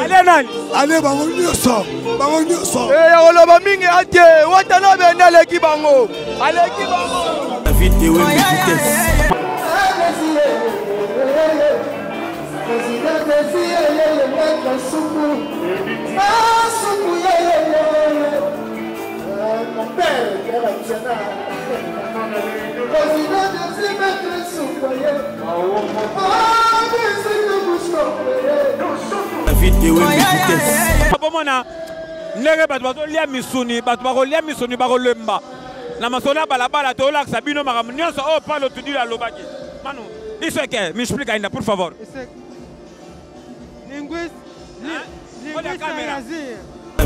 Allez nani? Allez bango nyoso. Bango nyoso. Oloba mingi ate. Watana bena leki bango. Aleki bango. Vidéo vitesse. Vidéo vitesse. Pomona ndenge bato bazolia misuni bato bakolia misuni bakolemba na masona balabala tolakisa bino makambo nyonso oyo palo tudile alobaki manu iseke m'explica ainda por favor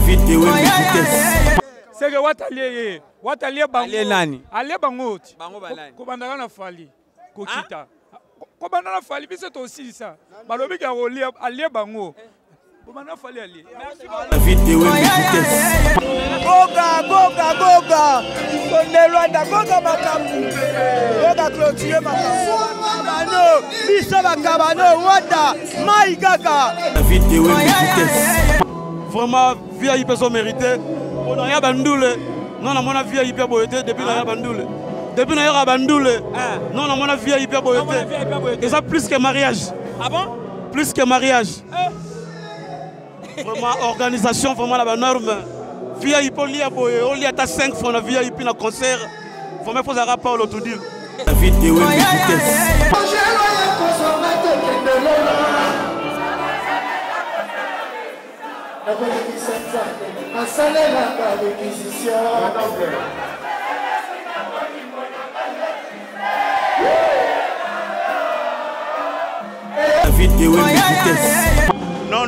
Vidéo vitesse. C'est que watalie bango. Ale nani? Ale bango. Bango balani. Kobandaka na fali. Kokita. Kobandaka na fali biso to aussi ça. Balobi ka rolia ale bango. Kobandaka fali ale. Vidéo vitesse. Goga. Sonelwanda goga makambu. Goga clôture makambu. Bano, biso bakabano wanda. Mai kaka. Vidéo vitesse. Vraiment, vie hyper mérité. On a bandoule. Non, on a vie hyper boité depuis la bandoule. Depuis la bandoule. Non, on a vie hyper boité. Et ça plus que mariage. Ah bon? Plus que mariage. Vraiment, organisation, vraiment la norme. Vie hyper lié boye. On lié à 5 fois, on a vie hyper dans concert. Vraiment, il faut un rapport au tout dire. Vidéo vitesse. Vidéo vitesse. Non.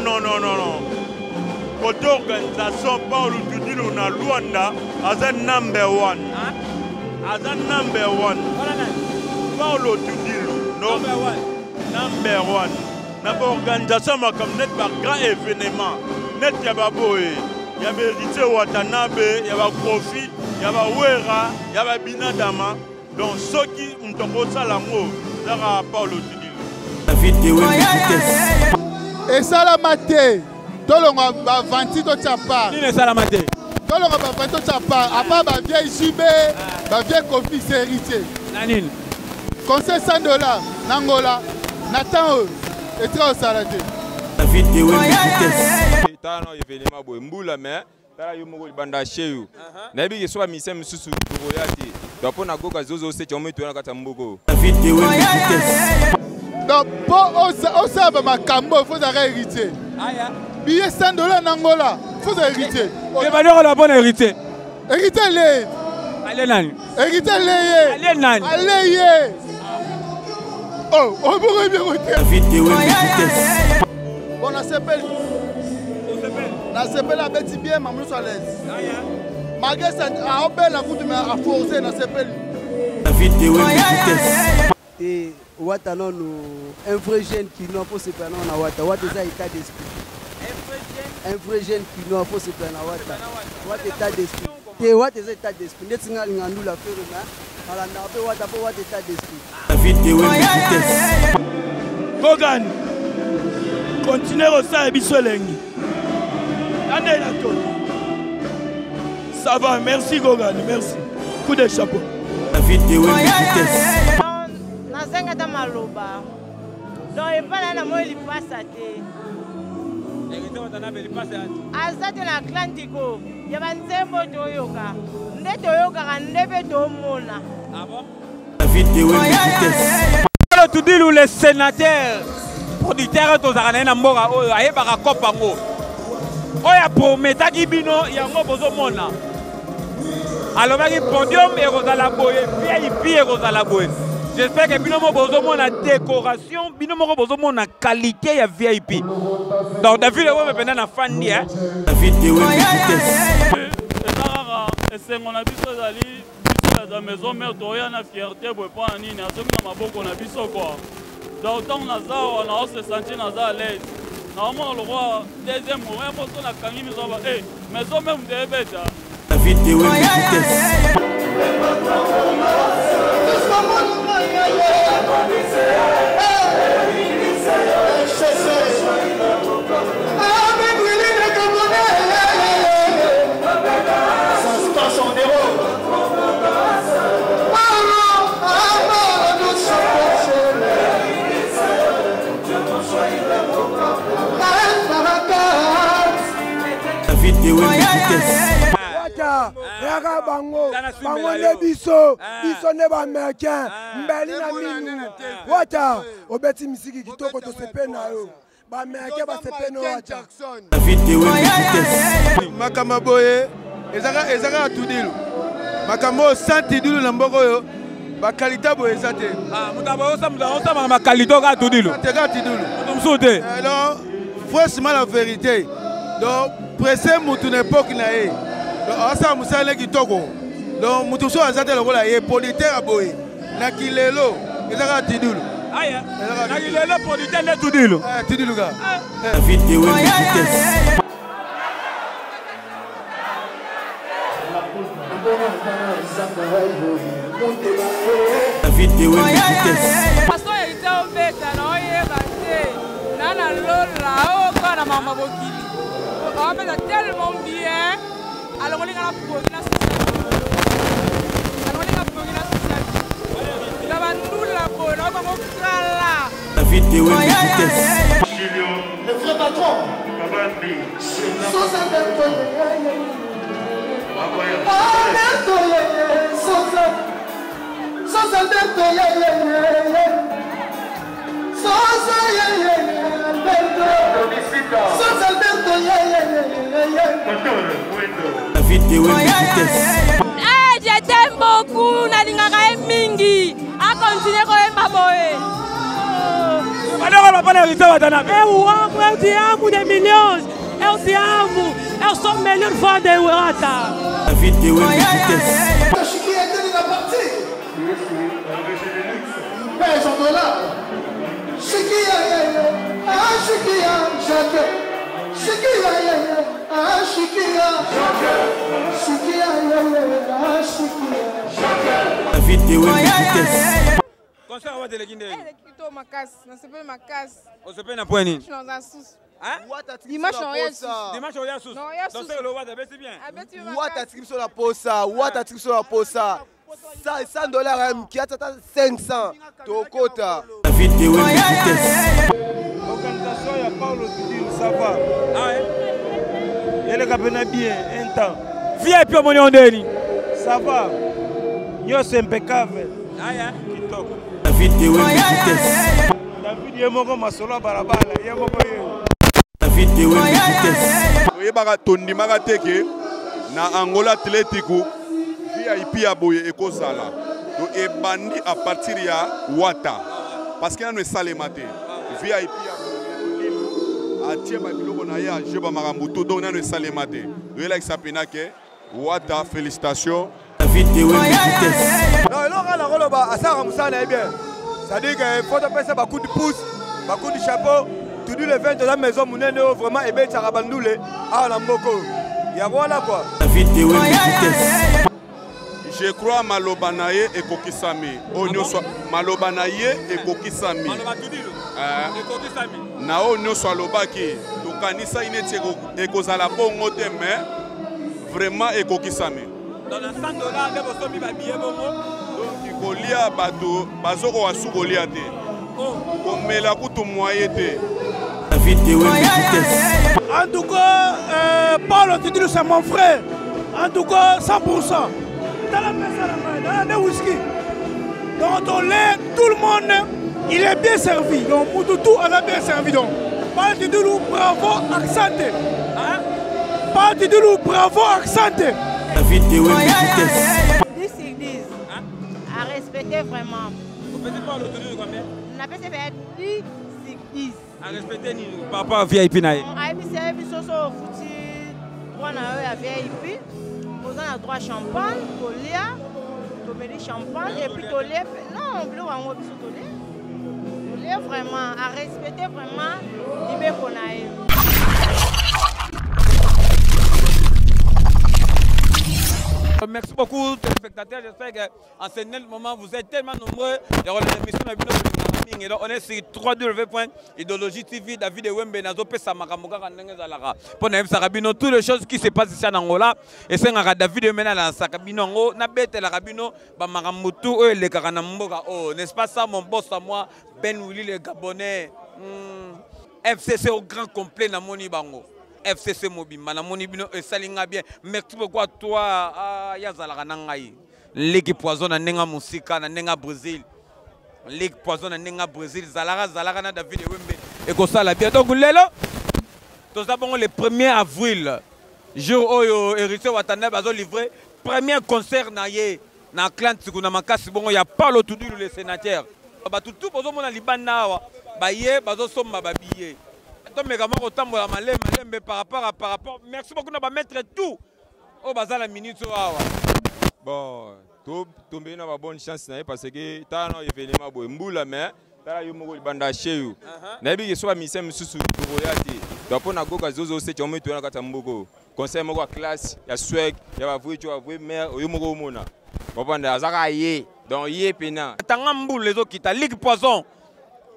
Côté organisation, Paul Tudil on a Luanda as a number one. As a number one. Paul Tudil, number one. Notre organisation comme net par grand événement. Net Yababoé. Il y a Mérité Watanabe, il y a Kofi, il y a Wera, il y a Binadama. Donc ceux qui ont tombé ça l'amour, ça va Paul Tudil. Vidéo vitesse. Et ça la maté. Tolonga ba 20 to chapa. Ni ne salamate. Tolonga ba 20 to chapa. Apa ba vieille JB, ba vieille Kofi c'est héritier. Nanine. Conseil $100 Nangola. Nathan et très au salade. Vidéo vitesse. Tano événement boy mbula mais tala yo moko banda cheyu. Na bi so mise mususu boyati. Donc pour na goka zozo se chomo to na kata mboko. Vidéo vitesse. Donc pour osaba makambo faut héritier. Aya. Billet $100 Nangola, faut héritier. Et ba la bonne hérité. Héritier les. Allez nani? Héritier les. Allez nani? Allez. Oh, on pourrait bien retirer. Vidéo vitesse. Bon, on s'appelle. On s'appelle à Betty bien, Maman soit à l'aise. Malgré ça, à Obel, la route, mais à forcer, on s'appelle. Vidéo vitesse. Et Watano, un vrai jeune qui n'a pas se plaindre à Wata. Wata est état d'esprit. Un vrai jeune qui n'a pas se plaindre à Wata. Wata état d'esprit. Et Wata est état d'esprit. N'est-ce pas nous la faire là? Wata est état d'esprit. Vidéo vitesse. Gogan, continuez au sein et bisolengi. Année la tonne. Ça va, merci Gogan, merci. Coup de chapeau. Vidéo vitesse. Nazenga ta maloba. Donc il pas na moi il passe à te. Azate na Atlantico. Ya banzembo toyoka. Nde toyoka ndebe tomona. Ah bon? Vidéo vitesse. Tu dis le sénateur producteur tozakana na mboka oyo ayebaka kopango. Oya prometaki bino yango bozomona. Alobaki podium ekozala boye, VIP ekozala boye. J'espère que bino mo bozomona décoration, bino mo bozomona qualité ya VIP. Donc David le voit pendant na fandi hein. Vidéo vitesse. Et c'est mon avis la maison mère toya na fierté boy pas nini azoki na maboko na biso quoi. Donc tant naza on se sentir naza à l'aise. Normalement le roi deuxième moment pour la kangi nous va maison même de beta. La vidéo est vitesse. La vidéo est vitesse. Yaka bango ne biso ne ba américain mbeli na minu wata obeti misiki kitoko to sepe na yo ba américain ba sepe no wata La vidéo est vitesse. Makama boye ezaka tudilu makambo santidilu na mboko yo ba qualité boye ezate mutabo osama ma qualité ka tudilu teka tudilu tumsute alors franchement la vérité donc pressé mutu na époque na ye asa musale kitoko donc mutu so azate lokola ye politaire aboye na kilelo ezaka tidulu aya na kilelo politaire ne tudulu tidulu ka La vidéo est vitesse. La vidéo est vitesse. Paso ite obeta na oyeba te nana lola okana mama bokili obeta tellement bien alors on est dans la progrès La vidéo est vitesse. Le vrai patron. La vidéo est vitesse. Je t'aime beaucoup, Nadingara Mingi. A continuer quand même Eu te amo de milhões. Eu te amo. Eu sou o melhor fã de Wata. La vidéo est vitesse. Chiqui est dans la partie. Mais ils sont là. Chiqui, ah Chiqui, Jacques. Chiqui, ah Chiqui, Chiqui, ah Chiqui. La vidéo est vitesse. Concert wa de Guinée. Kito makas, na sepe makas. On se paie na point ni. Dans un sous. Hein? Dimanche on y est. Dimanche on y est sous. Donc c'est le Wata, c'est bien. Wata trip sur la posa, Wata trip sur la posa. Ça $100 qui a 500. Tokota. La vidéo est vitesse. L'organisation ya Paulo Tudil, ça va. Ah ouais. Elle est bien un temps. VIP mon ondeni. Ça va. Yo c'est impeccable. Ah yeah. La vidéo est vitesse. David yemoko masolo barabara, yemoko yo. La vidéo est vitesse. oyebaka tondimaka teke na Angola Atletico VIP ya boye ekozala donc ebandi à partir ya Wata parce que nano esalema te VIP ya atie babiloko na ye ajeba makambo to donc nano esalema te oyelakisa pena ke Wata félicitations. La vidéo est vitesse. non eloko na koloba asaka mosala na ye bien c'est-à-dire que faut topesa bacoup de pouce bacoup de chapeau tout le 20 de la maison monene vraiment ebetaka bandule awa na mboko yango wana quoi. La vidéo est vitesse. Je crois maloba na ye ekokisami oyo nyonso maloba na ye ekokisami na oyo nyonso alobaki tokanisa neti ekozala bongo te mais vraiment ekokisami Dans le $100 de bosomi ba billet bongo. donc kolia bato bazokoka su kolia te komela kutu moye te. La vidéo est vitesse. En tout cas, Paulo Tudil, c'est mon frère. En tout cas, 100%. Dans la maison, dans le whisky. Donc, on lait, tout le monde, il est bien servi. Donc, Moutoutou, on a bien servi. Donc, Paulo Tudil, bravo, accenté. Paulo Tudil, bravo, accenté. La vidéo est vitesse. 10 sur 10. À respecter vraiment. Vous pouvez pas le tenir combien? On a fait 10 sur 10. À respecter ni papa VIP naï. A mis service au foutu. On a eu la VIP. On a droit champagne, colia. tomeli champagne et puis tolé non bilo wango biso tolé vraiment à respecter vraiment libeko na ye. Merci beaucoup téléspectateurs, j'espère qu'en ce moment vous êtes tellement nombreux. On est sur www.idéologie TV, David et Wembe Nazo Pesa Makamoka Kanengezalaka. Pour nous Sarabino, toutes les choses qui se passent ici en Angola. Et c'est un David et Mena Sakabino, Nabete la Rabino, Bamaramutu, et les Karanamboka. Oh, n'est-ce pas ça mon boss à moi, Ben Willy le Gabonais. FCC au grand complet dans Moni Bango. FCC Mobimba na moni bino esalinga bien. Merci beaucoup à toi Yazalaka nangai. Ligue poison na nenga musika na nenga Brésil. Ligue poison na nenga Brésil zalaka na David Wembe et ko sala bien. Donc lelo tous d'abord le 1er avril jour oyo Héritier Watanda bazo livrer premier concert na ye na clan Tikuna Makasi bongo ya Paulo Tudilu le sénateur. Ba tout bozo mona libanda wa ba ye bazo somba ba billet. Par rapport, merci beaucoup de mettre tout au bazar la minute. Bon, tout tomber na bonne chance parce que t'as un événement boy mboula mais t'as eu mon banda chez you. Nabi que soit misem susu royauté. Donc on a goga zozo c'est tu me tu na kata mboko. Conseil moko classe, ya swag, ya ba vui tu va vui mère yo moko mona. Banda azaka yé. Donc yé pena. Tanga mboule les autres qui ta ligue poison.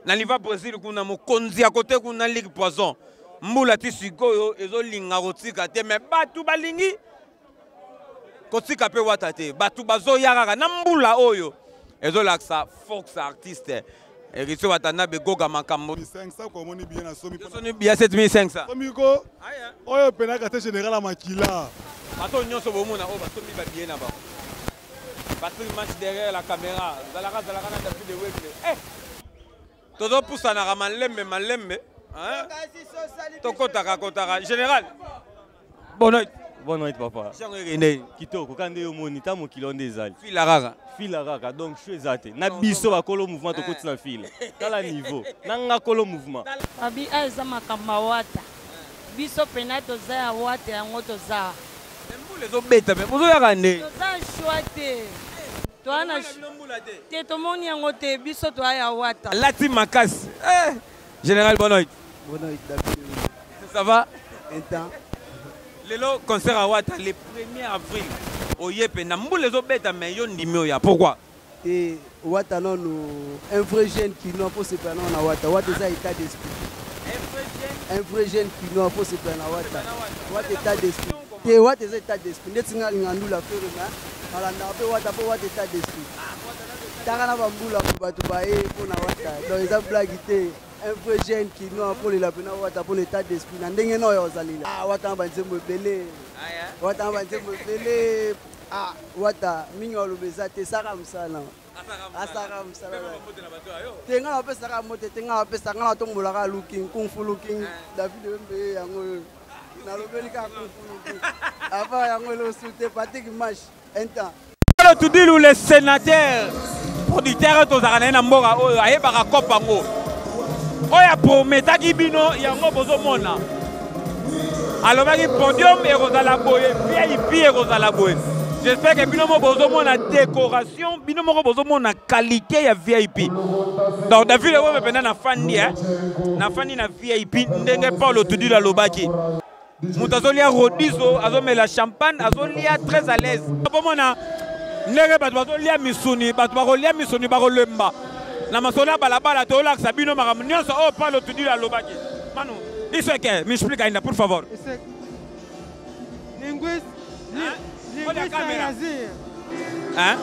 Na liva Brésil kuna mokonzi à côté kuna ligue poison mbula tisiko ezo linga kotika te mais batu balingi kotika pe watate batu bazo yaraka na mbula oyo ezo laksa fox artiste Héritier Watanda begoga makambo 500 comme on est bien à somi soni bien 7500 somiko oyo pena kate général makila bato nyonso bomona o basomi ba bien na ba Patrick match derrière la caméra zalaka na David de Wembe todo poussa na malembe hein tokotaka général bonne nuit papa kitoko kande yo monita mokilo ndezali fila raka donc je suis até na biso ba kolo mouvement to kotina file tala niveau nanga kolo mouvement abi aiza makamba wata biso pena to za wata yango to za mbule zo beta me bozo yaka nde to za chouate Toana te tomoni yango te biso to aya wata. Lati Makasi. Général Bonoit. Bonoit David. Ça va? Un temps. Lelo concert à Wata le 1er avril. Au Yepe na mbule zo beta mais yo ndimio ya. Pourquoi? Et Wata non un vrai jeune qui non pour se prendre na Wata. Wata ça état d'esprit. Un vrai jeune qui non pour se prendre na Wata. Wata état d'esprit. Et Wata ça état d'esprit. Netinga ngandu la faire na. Alanda pe Wata po Wata état d'esprit. Takana bambula batu bae pour na Wata. Donc ils ont blagué un vrai jeune qui non pour la pena Wata pour l'état d'esprit. Na ndenge no yo zalila. Ah Wata banze mo belé. Wata banze mo belé. Ah Wata mingo lobeza te saka msala. Asaka msala. Tenga na pesa ka mote tenga na pesa ngala tombola ka looking kung fu looking David Wembe yango. Na lobeli ka kung fu looking. Ava yango lo soute Patrick match. Paulo Tudilu le sénateur producteur tozakana na mboka oyo ayebaka kopango oyo prometaki bino yango bozomona alobaki podium ekozala boye VIP ekozala boye. J'espère que bino mo bozomona décoration bino moko bozomona qualité ya VIP. Donc David Wembe pena na fandi na VIP ndenge Paulo Tudilu alobaki Moutazolia Rodizo, azomela champagne, azolia très à l'aise. Pomona, nere batwazolia misuni, batwarolia misuni barolemba. Na masona balabala tola sabino maramunyo so oh Paulo Tudilu alobaki. Manu, iseke, m'explique ainda por favor. Linguiste, linguiste hein?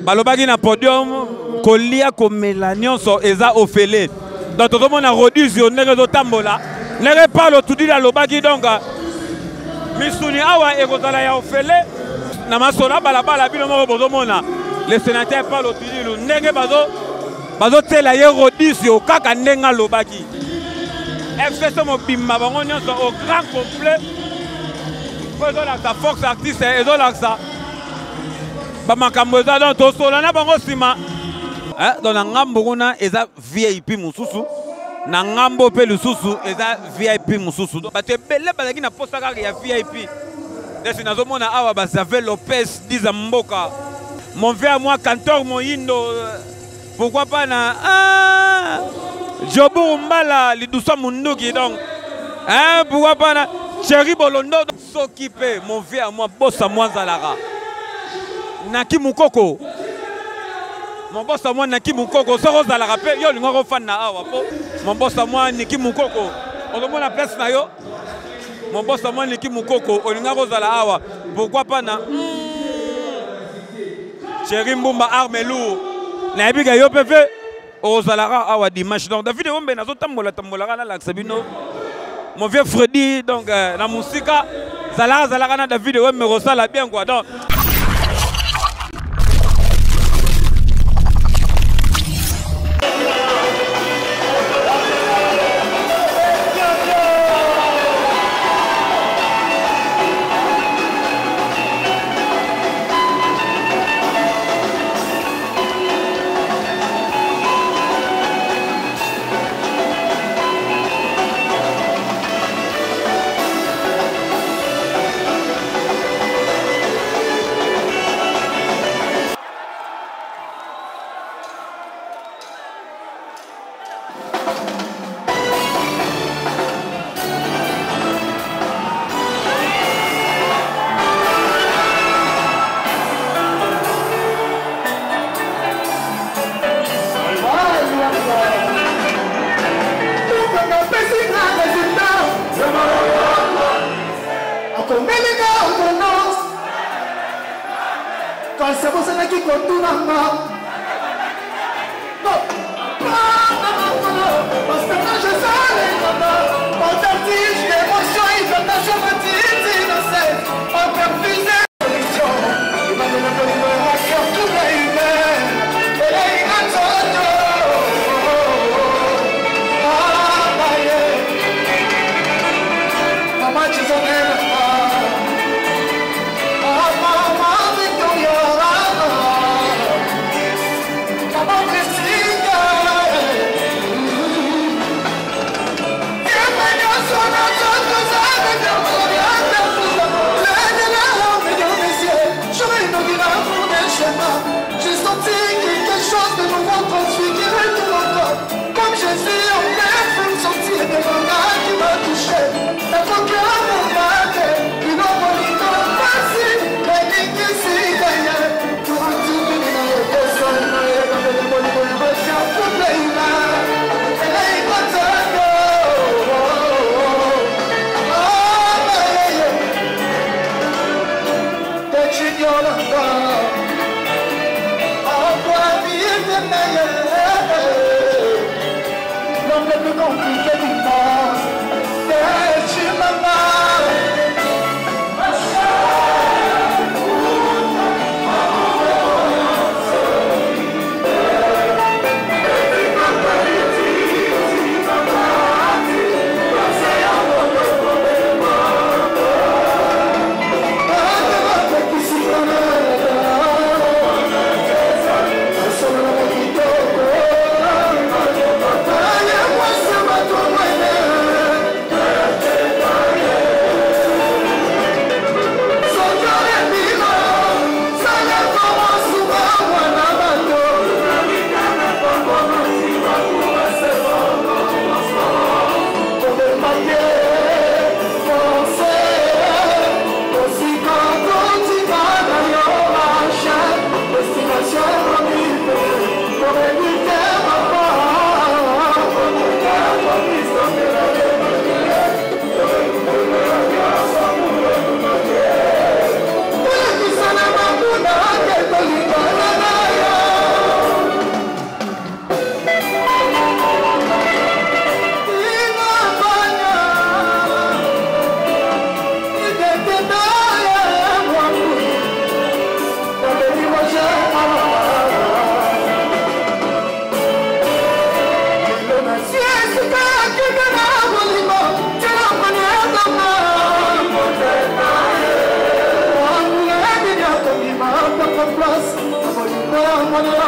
Balobaki na podium kolia komela nyonso eza ofele. Donc tout le monde a Rodizo nere zo tambola. Nere Paulo Tudilu alobaki donc misuni awa ekozala ya ofele na masona balabala bino moko bozomona. Le sénateur Paulo Tudilu ndenge bazo tela ye Rodizo kaka ndenga alobaki. FCC mobimba bango nyonso au grand complet. Pozo la sa Fox artiste ezo la sa bamakambo eza donc tosola na bango nsima donc na ngambo kuna eza VIP mosusu na ngambo pe lususu eza VIP mususu bato ebele bazalaki na posa kaka ya VIP desi nazomona awa Xavier Lopez diza mboka mon frère moi Cantor Moyindo pourquoi pas na Jobo Mbala lidusa munduki donc pourquoi pas na Chéri Bolondo s'occuper mon frère moi bossa moi zalaka Naki Mukoko mon boss à moi Naki Mukoko soko zalaka pe yo lingo fan na awa po mon boss à moi Naki Mukoko on demande la place na yo mon boss à moi Naki Mukoko on lingo zala awa pourquoi pas na Chéri Mbumba Armelou na ebiga yo pe fe o zalaka awa dimanche donc David Ombe na zo tambola na la Sabino mon vieux Freddy donc na musika zalaka na David Ombe rosala bien quoi donc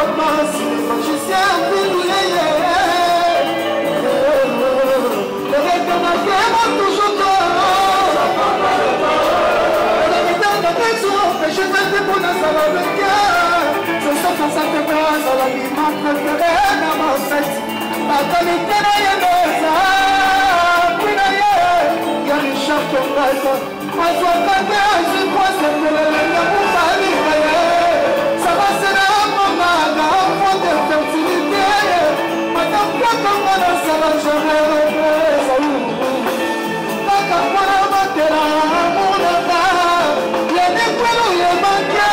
Place, magicien, ça va le cœur. Ce sont pour ça que grâce à la vie m'a préféré dans ma fête. La qualité n'a rien de ça. Puis d'ailleurs, il y a Richard qui en reste. Moi, je dois pas faire, je crois que c'est le pour pas vivre. Ça va se la maman, un point de fertilité. Madame, quoi comme moi, ça va, je rêve. Pas qu'à moi, la matera, mon amour. Il y a des poils où il y a manqué.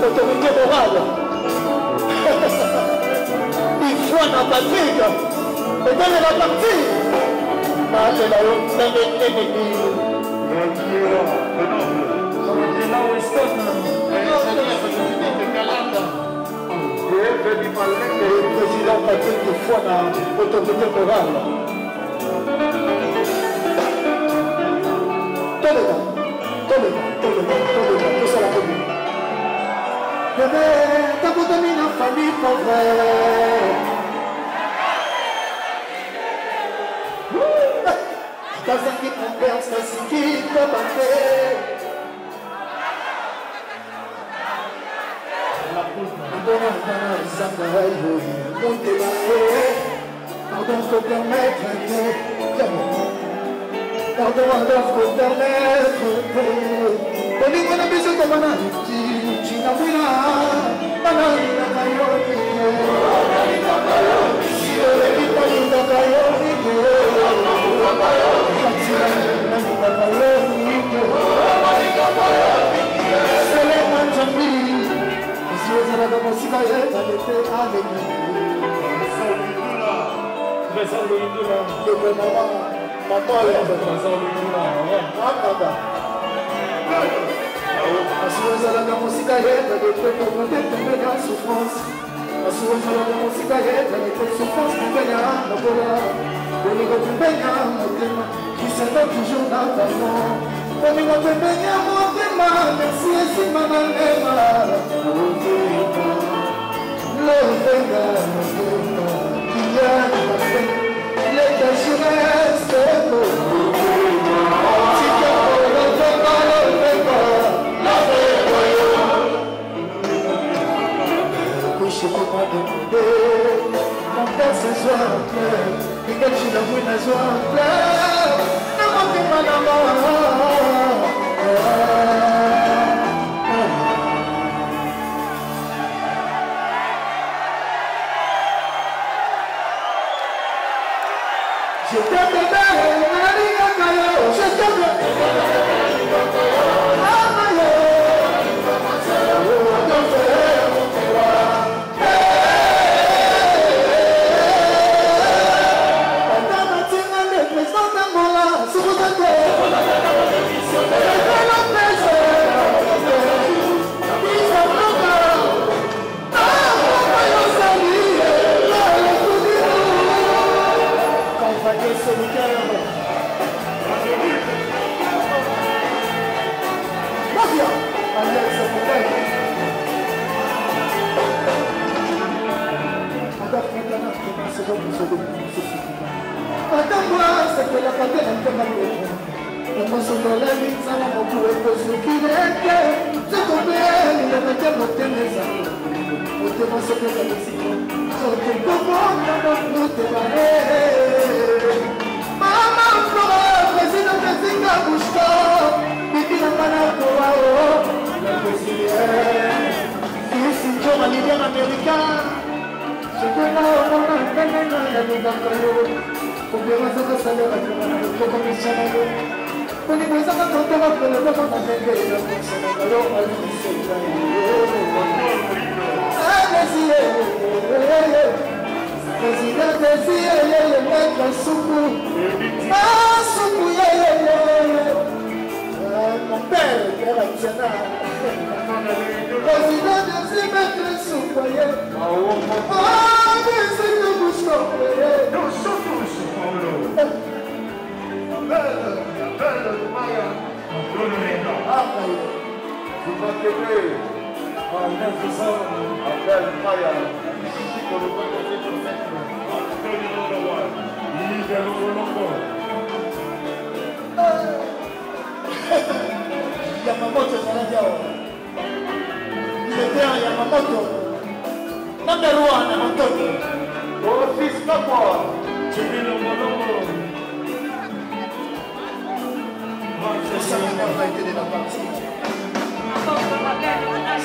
Autorité morale. Il faut en Patrick. Et donne la partie. Le président Patrick de Fouana, autorité morale. Tenez-la, tout ça la commune. Bébé, t'as beau donner une famille pauvre. Casa que conversa, se fica bater. Agora tá zabaio, muito bem. Agora tô com medo de pardon alors faut permettre. Bolingo na biso komana china mwina mana na kayo Assuozalaka mosika yeta de pepe tombe na souffrance. Assuozalaka mosika yeta de pepe souffrance pembeni ya lokola. Bolingo pembeni ya motema kisenda toujours na pardon. Bolingo pembeni ya motema merci esimba na lema. Lovenga lovenga kia leta jeunesse je peux pas demander mon père ce soir en pleurs et quand tu l'as vu la joie en pleurs ne m'en pas la mort je t'aime je t'aime Yamamoto Zanadiao. Il était en Yamamoto. Number one, Antonio. Oh, fils, pas moi. Tu vis le monomo. Je sais que la été de la partie.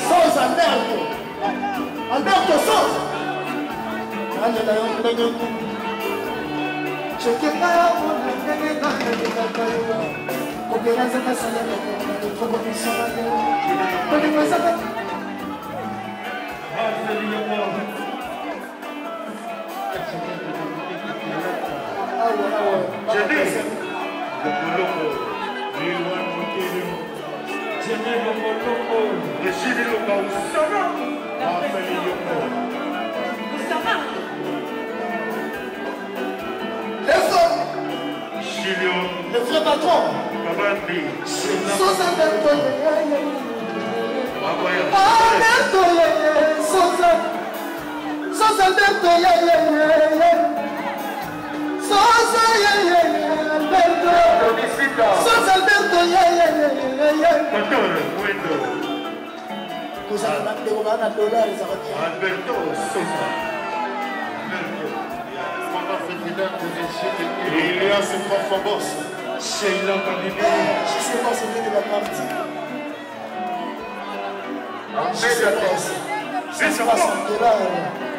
Sans Alberto. Alberto Sosa. Allez, d'ailleurs, je ne sais pas. Coopéração da salada, compromisso na dela. Quando começa a le vrai patron. Sosa Alberto, Sosa Alberto, Sosa Alberto, Sosa Alberto, cosa devo mandare $, Alberto Sosa. Il y a ce propre boss. Sheila Kamini. Je sais pas ce qui est de la partie. Je sais pas ce qui se passe en là.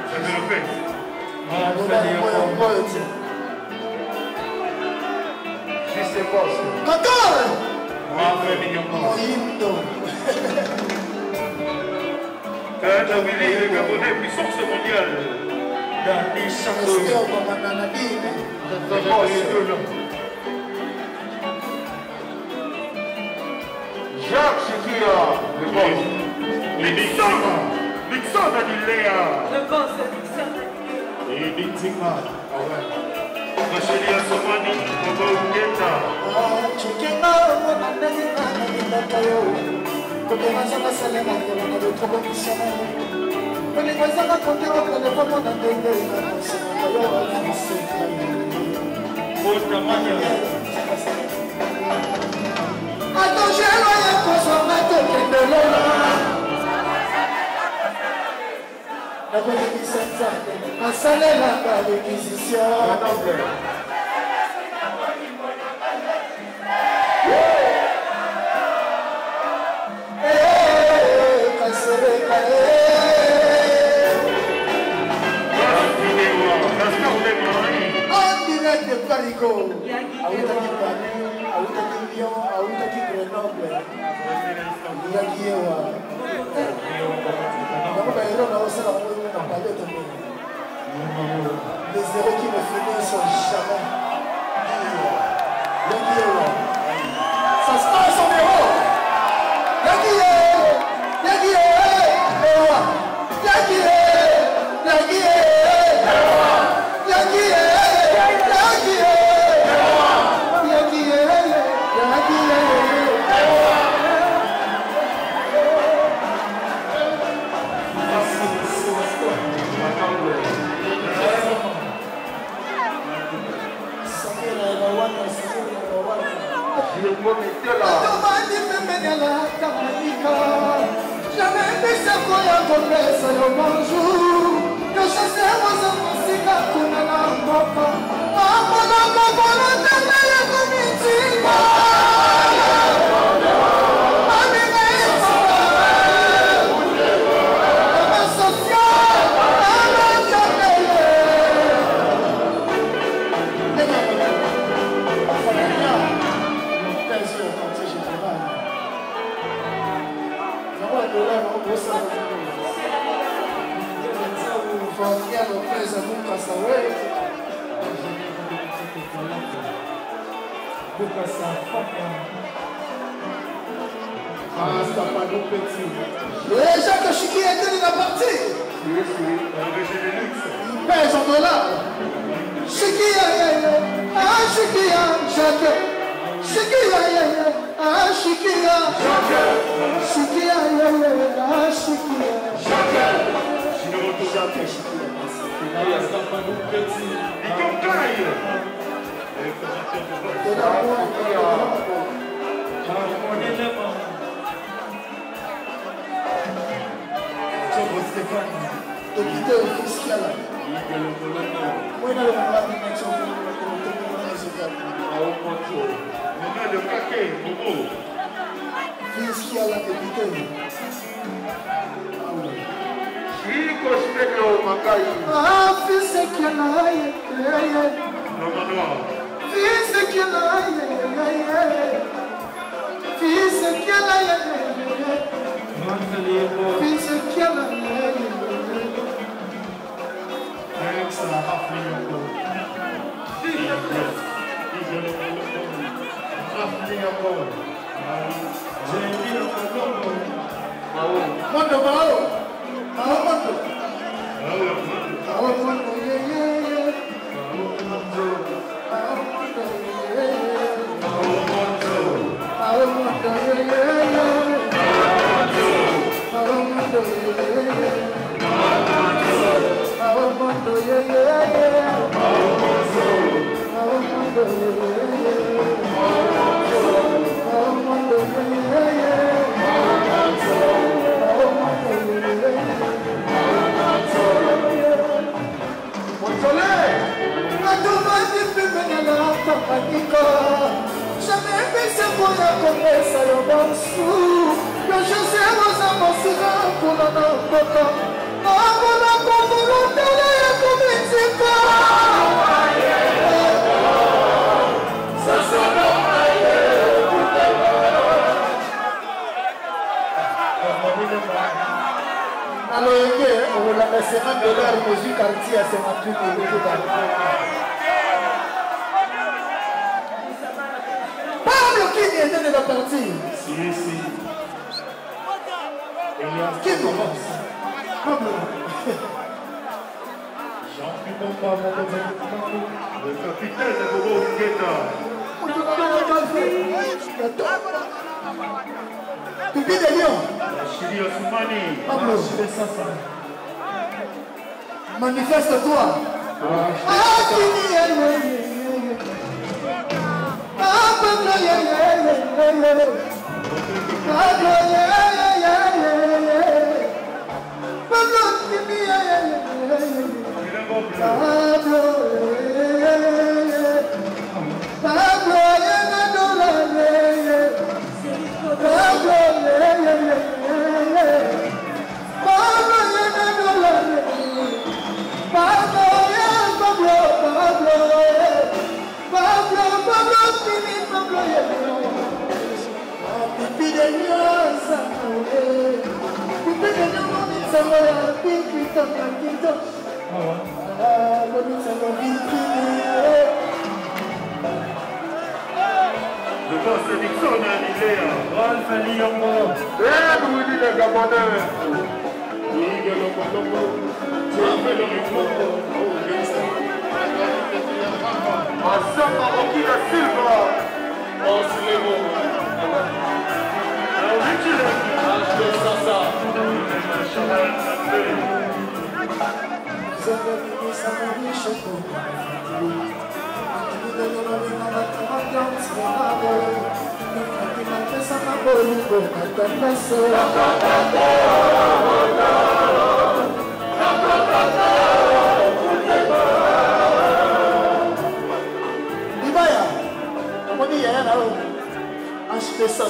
Je te le fais. Je sais pas. Encore. Mon hymne. Quand Willy, le Gabonais, puissance mondiale. Jacques Chikia, le boss. Les Nixon Adilea. Le boss, Nixon. Et Nixima. Macheli Asomani, Bobo Ugenda. Chikenga, Monananga, comme les gens salés, on a d'autres conditions. Mais les voisins racontent que les femmes ont un délai. Attends, j'ai rien consommateur qui est là. La bénédiction, un salaire à la bénédiction. De Parigo, Aoutaki Paris, Aoutaki Lyon, Aoutaki Grenoble, Yagiwa. Les zéros qui me finissent sont jamais. Yagiwa. Ça se passe en héros. Yagiwa. Jamais des cercles à compresse le bonjour. Que je sais vos musiques à Kunana Moko. Amonoko Bonatana la community. Et Jacques Chiki était de la partie. Il pèse en dollars. Chiki, Chiki, Jacques. Chiki, Chiki, Chiki, jamais baissé pour la commerce à l'obansou. Que je sais aux ambassadeurs pour la non-coca. Pour la volonté de communauté. Ça sera alors, on va la faire $50 musique quartier à 58 euros. Pablo, qui vient de la partie? Si. Qui commence? Pablo. Jean-Pierre le capitaine de Bobo Guetta. Tu vis des lions? Pablo, manifeste-toi. Le boss Nixon a dit Ralph Liongo. Nous dit les Gabonais. Ensemble à Rocky da Silva. Oh, c'est les mots. Alors, Richie, Sasa. Ibaya, on dit là, acheter ça.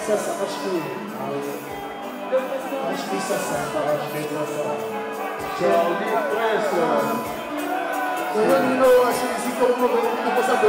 Ça, acheter. Acheter ça. Charlie Prince. Nous acheter comme on ça $.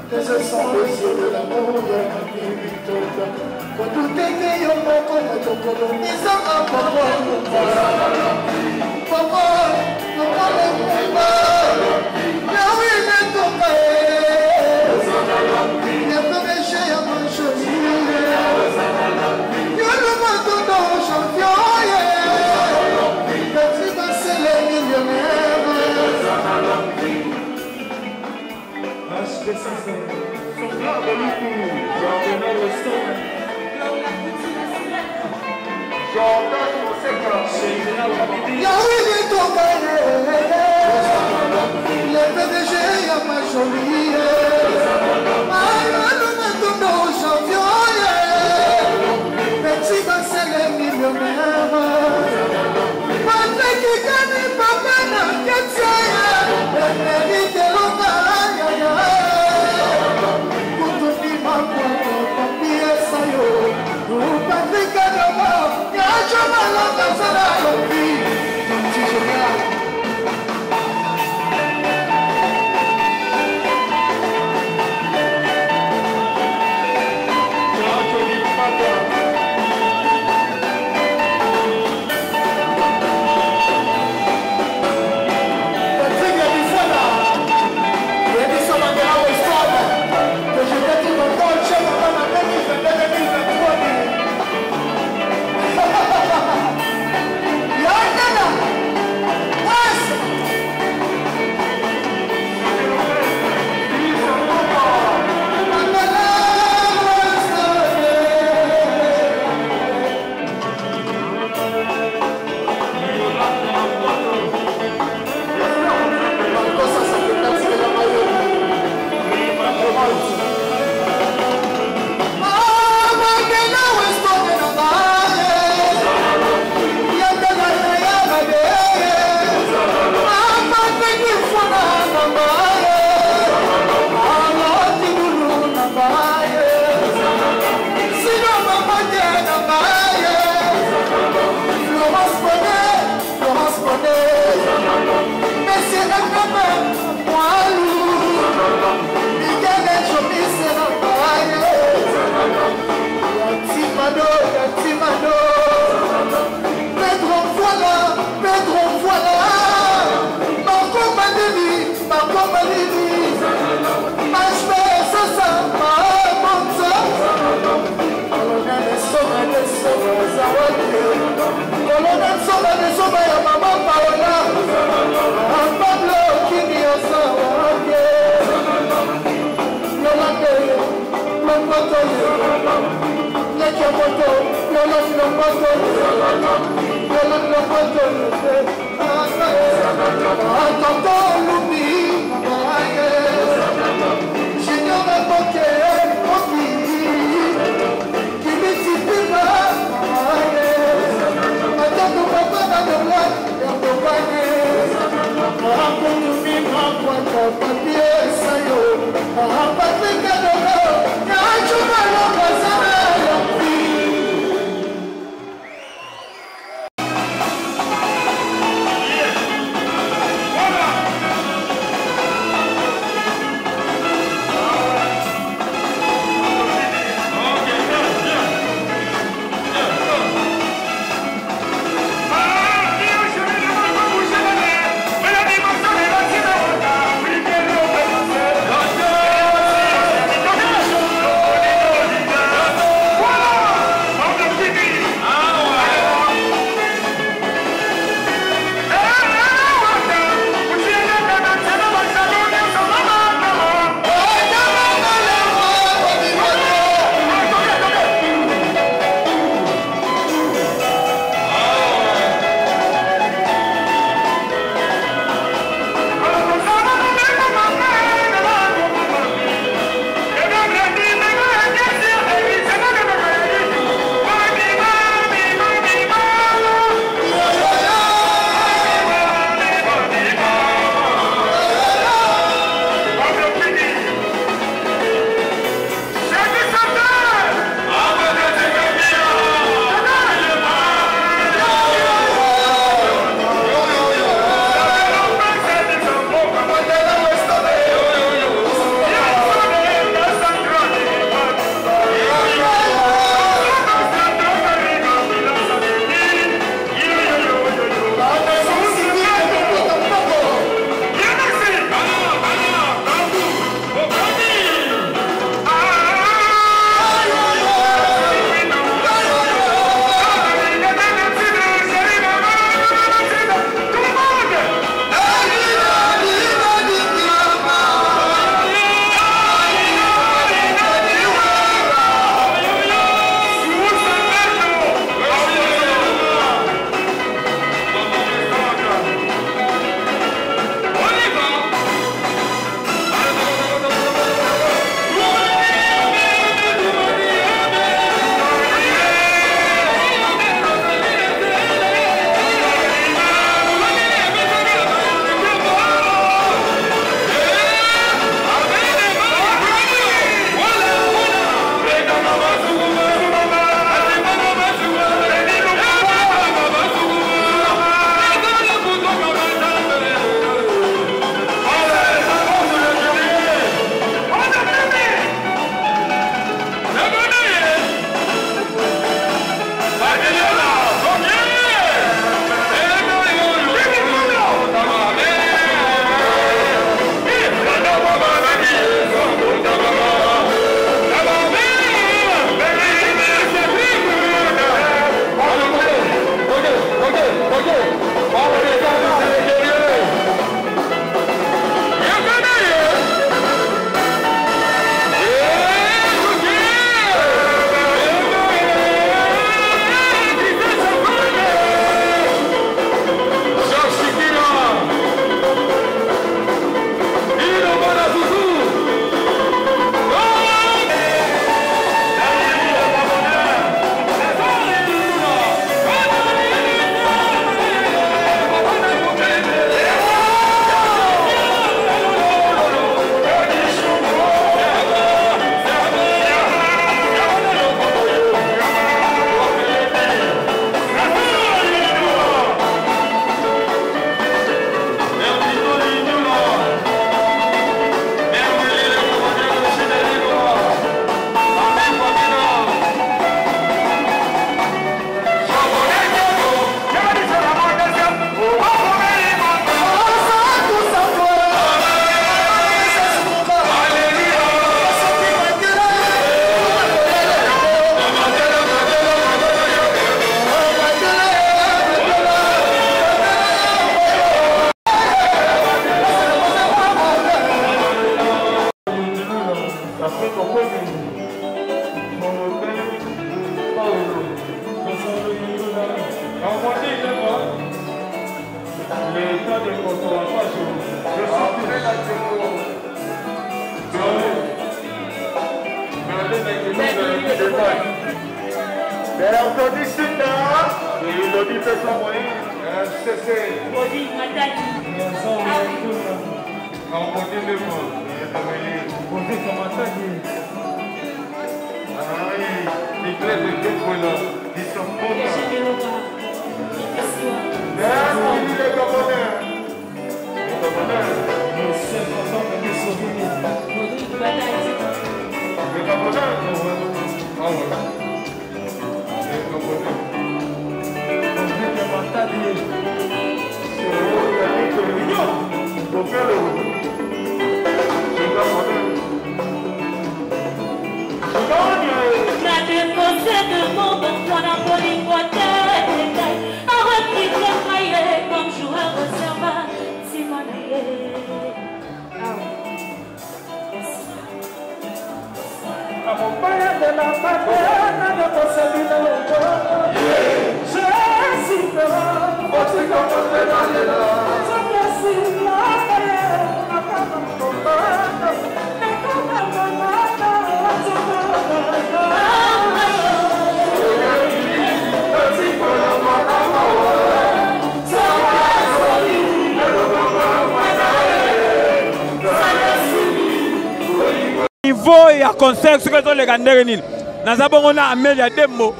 Que je sens le ciel de l'amour de la vie. Quand tout est gay, on va comme ton colonisant à papa. Papa, papa, là où il est tombé, il y a pas méché à mon cheville. Il y a le bateau dans le champion. Quand tu vas c'est les millionnaires. Son plat de l'outou, Jean-René le Stone. Jordan Fonseca. Yahweh est ton carré. Le PDG a ma jolie. Le maintenant au champion. Petit c'est les millionnaires. Patrick qui gagne papa dans le quartier. Le mérite est longtemps. Patrick Voilà. Niveau et à concert ce que sont les ganders nil. Nous avons Amélia Dembo,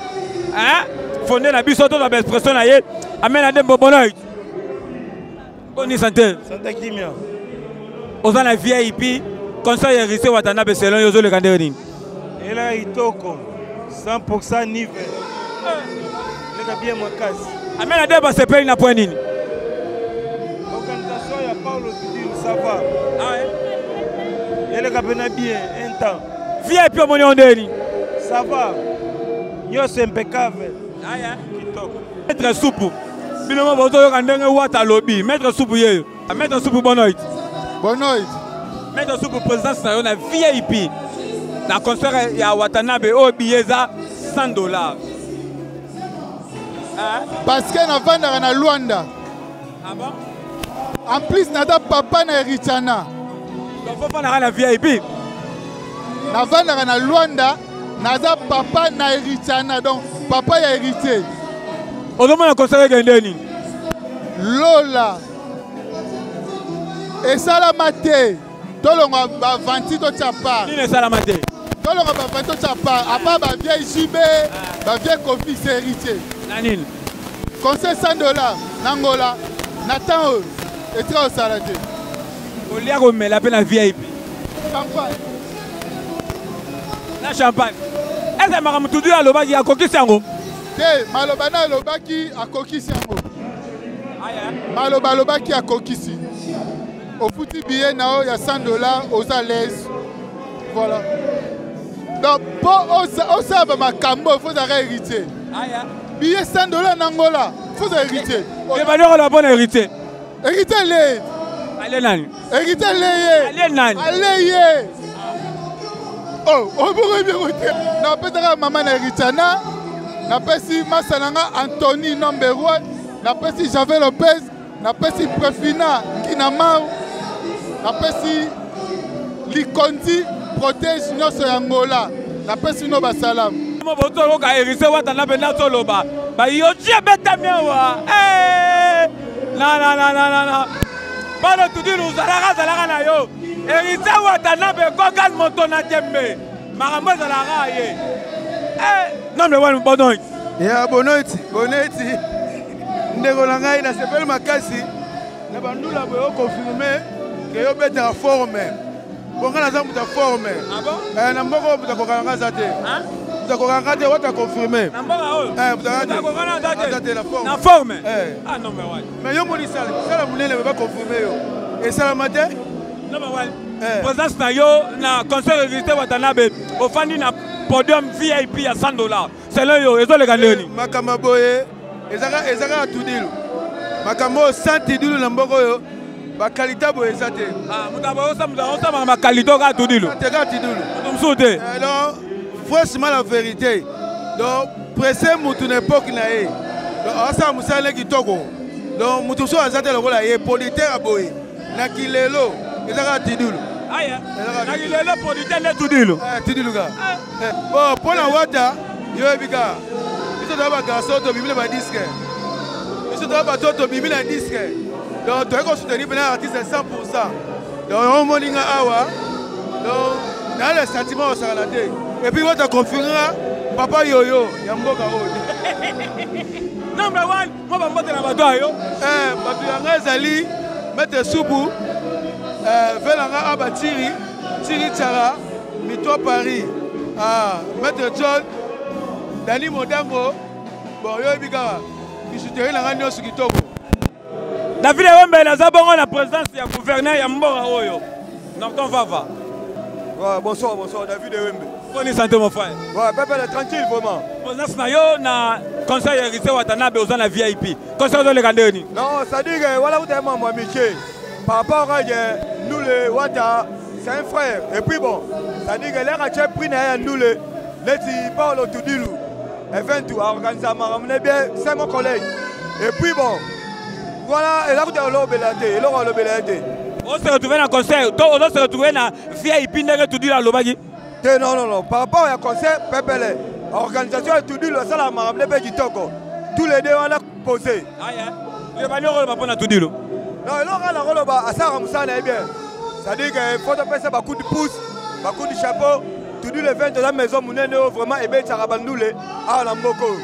hein, fondé la bisoto dans l'expression là, Amélia Dembo bonoy. Bonne santé. Santé Kimia. Aux la VIP, concert hérissé Watanabe selon Yozo les ganders nil. Et là Itoko, 100% niveau. Les gars bien mon casse. Amélia Dembo se paye na point nini. L'organisation il y a Paulo Tudil, ça va. Ah ouais. Et les gars bien un temps. VIP au monnaie ondeni. Ça va. Yo c'est impeccable. Ah ya. Maître soupe. Biloma bozo yo kandenge wata lobby. Maître soupe yeyo. Maître soupe bonoit. Bonoit. Maître soupe présidence na yo na VIP. Na concert ya Watanabe o biyeza $100. Parce que na vanda na Luanda. Ah bon? En plus nada papa na Richana. Donc faut pas na VIP. Na vanda na Luanda, naza papa na Richana donc papa ya hérité. Ozomo na concert gendeni. Lola. Et salamate. Tolonga ba vanti to chapa. Ni ne salamate. Tolonga ba vanti to chapa. Apa ba vieille JB, ba vieille Kofi c'est hérité. Nanine. Concert $100 Nangola. Nathan et très au salade. Olia ko me la peine VIP. Champagne. Na champagne. Est-ce que Maram Tudu a loba qui a coquille sango? Te malobana loba qui a coquille sango. Maloba loba qui a coquille si. Au foutu billet nao il y a $100 aux à l'aise. Voilà. Donc pour au sabre ma cambo faut hériter. Billet $100 Nangola faut hériter. Et bah on a bon hérité. Hériter les. Allez nani. Hériter les. Allez nani. Allez. Oh, on pourrait bien goûter. Na peut-être maman Richana, na pesi Masananga Anthony number 1, na pesi Javel Lopez, na pesi Prefina Kinama, na pesi Likondi protège nyonso ya Angola, na pesi no basalam. Mo boto ka hérissé Watanabe na toloba. Ba yo tie beta miawa. Na. Bana tudi zalaka na yo. Hérissé Watanabe kokan moto na tembe. Marambo zalaka ye. Non mais wana bonoit. Ya bonoit. Ndeko na ngai na sepel makasi. Na bandula boyo confirmer que yo beta forme. Bonga na zambu ta forme. Ah bon? Na mboko buta kokanga zate. Hein? Buta kokanga te wata confirmer. Na mboko o. Buta kokanga zate la forme. Na forme. Ah non mais ouais. Mais yo moni sala munene ba confirmer yo. Et sala matin? Non mais ouais. Présence na yo na concert réalité Watanabe au fandi na podium VIP à $100. C'est là yo ezo le gandeni. Makamba boye ezaka tudilu. Makambo $100 na mboko yo. Ba qualité boye ezate. Ah mutabo osa ma qualité ka tudilu. Teka tudilu. mosusu te donc franchement la vérité donc pressé mutu na époque na ye donc asala mosala kitoko donc mutu mosusu aza te lokola ye politere aboye na kilelo ezaka tidulu na kilelo politere nde tudulu tidulu ka bon mpo na wata yoyebi kaka biso toza bagarso tobimi na badiske biso toza bato tobimi na diske donc toyei kosoutenir mpena artiste 100%. Donc on m'a dit awa donc dans le sentiment au saralate et puis on t'a confirmé papa yoyo ya mboka oyo number 1 moi ba mbote na bato ayo bato yanga ezali mete supu velanga aba tiri tsara mito Paris mete John Dani Modango bon yo bika bisuteri nanga nyonso kitoko David Wembe naza bongo na présidence ya gouverneur ya mboka oyo Norton Vava. Ouais, bonsoir David Wembe. Bonne santé mon frère. Ouais, peuple tranquille vraiment. Présidence na yo na conseil héritier Watanabe aux na VIP. Conseil de lekandeni. Non, ça dit que voilà vous tellement moi Miché. Par rapport à nous les Wata, c'est un frère et puis bon, ça dit que les rachets pris na nous les Paolo Tudilu. Et 22 organiser m'amener bien, c'est mon collègue. Et puis bon, voilà, et là vous avez l'obélité, l'obélité. On se retrouve dans le concert, on se retrouve dans VIP, tout dit là, l'obagi. Non, par rapport au concert, Pépele, organisation et tout dit, le salam m'a ramené du Togo. Tous les deux, on a posé. Le bagnole, on va prendre tout dit. Non, il aura la rôle à Sarah Moussa, bien. C'est-à-dire qu'il faut passer un coup de pouce, un coup de chapeau. Tout dit le 20 de la maison, mon aîné, vraiment, et bien, ça va nous les à la Moko.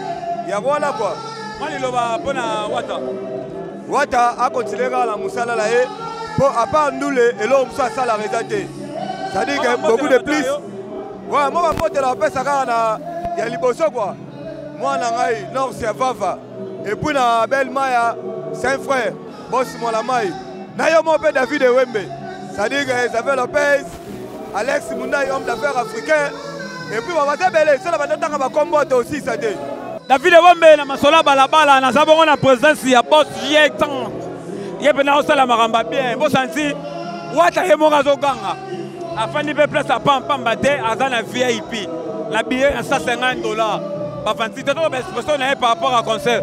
Il y a voilà quoi. Moi, il va prendre Wata. Wata a continué à la Moussa là. Pour à part nous les et l'homme ça la réalité. C'est-à-dire qu'il y a beaucoup de plus. Ouais, moi je la paix ça il y a liboso quoi. Moi nangai non c'est Vava. Et puis na belle Maya, c'est un frère. Boss moi la Maï. Na yo mon père David Wembe. C'est-à-dire que Isabelle Lopez, Alex Mounay homme d'affaires africain. Et puis on va te belé, ça va t'attendre à combattre aussi ça dit. David Wembe na masola balabala na zabongo na présidence ya boss Jetan. Yepena osala maramba bien bo santi wata ye monga zoganga afandi pe place à pamba te azana VIP la billet à $150 ba fanti to be personne par rapport à concert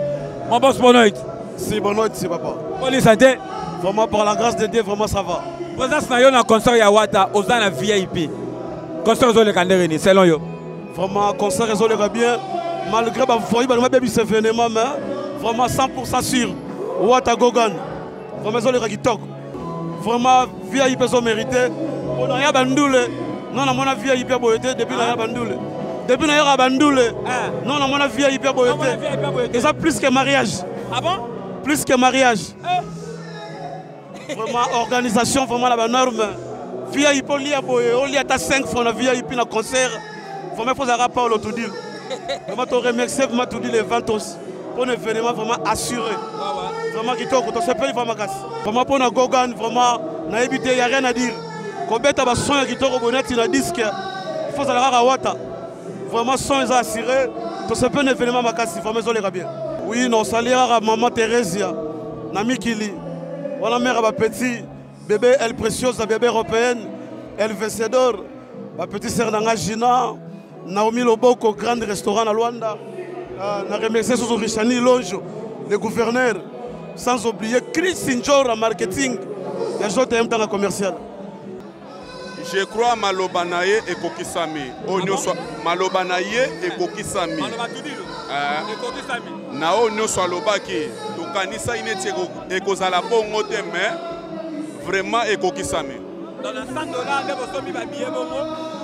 mon boss Bonoit si Bonoit c'est papa bonne santé vraiment par la grâce de Dieu vraiment ça va présence na yo na concert ya wata ozana VIP concert zo le kandereni selon yo vraiment concert zo le bien malgré ba foyi ba ma baby c'est événement mais vraiment 100% sûr wata Gogan vraiment les rakitok vraiment VIP sont mérité on a bandoule non na mona VIP boyete depuis na bandoule non na mona VIP boyete et ça plus que mariage ah bon plus que mariage vraiment organisation vraiment la norme VIP lia boye on lia ta 5 fois na VIP na concert vraiment faut avoir pas l'autre dire vraiment to remercier vraiment tout dire les ventes pour un événement vraiment assuré. Vraiment qui toque, on se paye vraiment casse. Vraiment pour na Gogan, vraiment na éviter, y a rien à dire. Quand bête a son qui toque au bonnet, il a disque. Il faut aller à Wata. Vraiment son est assuré. On se paye un événement ma casse, vraiment ils ont bien. Oui, non, salut à maman Thérésia, Nami Kili. Voilà mère à petit bébé Elle Précieuse, bébé européenne, Elle Vencedor, ma petite sœur Nanga Gina, Naomi Loboko, grand restaurant à Luanda. Je remercie Soso Richani Longe, le gouverneur, sans oublier Chris Sinjor en marketing, les autres aiment dans la commerciale. Je crois Malobanaye et Kokisami. Malobanaye et Kokisami. Nao nyoso alobaki. Tokanisa ineti ekozala bongo te mais vraiment et Kokisami. Dans le $100 de vos somi babie bongo.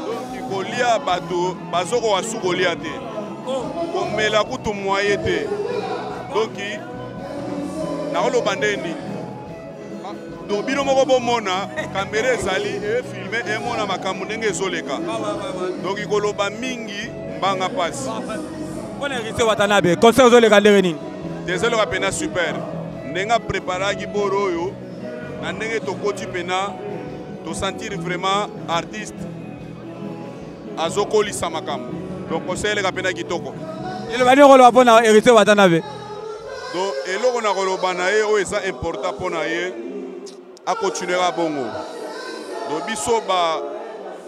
Donc ikolia bato bazoko asukolia te. Komela kutu moye te. Donc na olobandeni. Donc bino moko bomona caméra ezali et filmer et mona makambo ndenge ezoleka. Donc ikoloba mingi mbanga passe. Bonne hérité Watanabe, concert ezoleka ndenge nini? Désolé pena super. Ndenga préparaki boroyo na ndenge tokoti pena to sentir vraiment artiste azokolisa makambo. Donc concert eleka pena kitoko. Il va dire rolo bona hérité Watanabe. Donc eloko na koloba na ye o eza important pona ye a continuer à bongo. Donc biso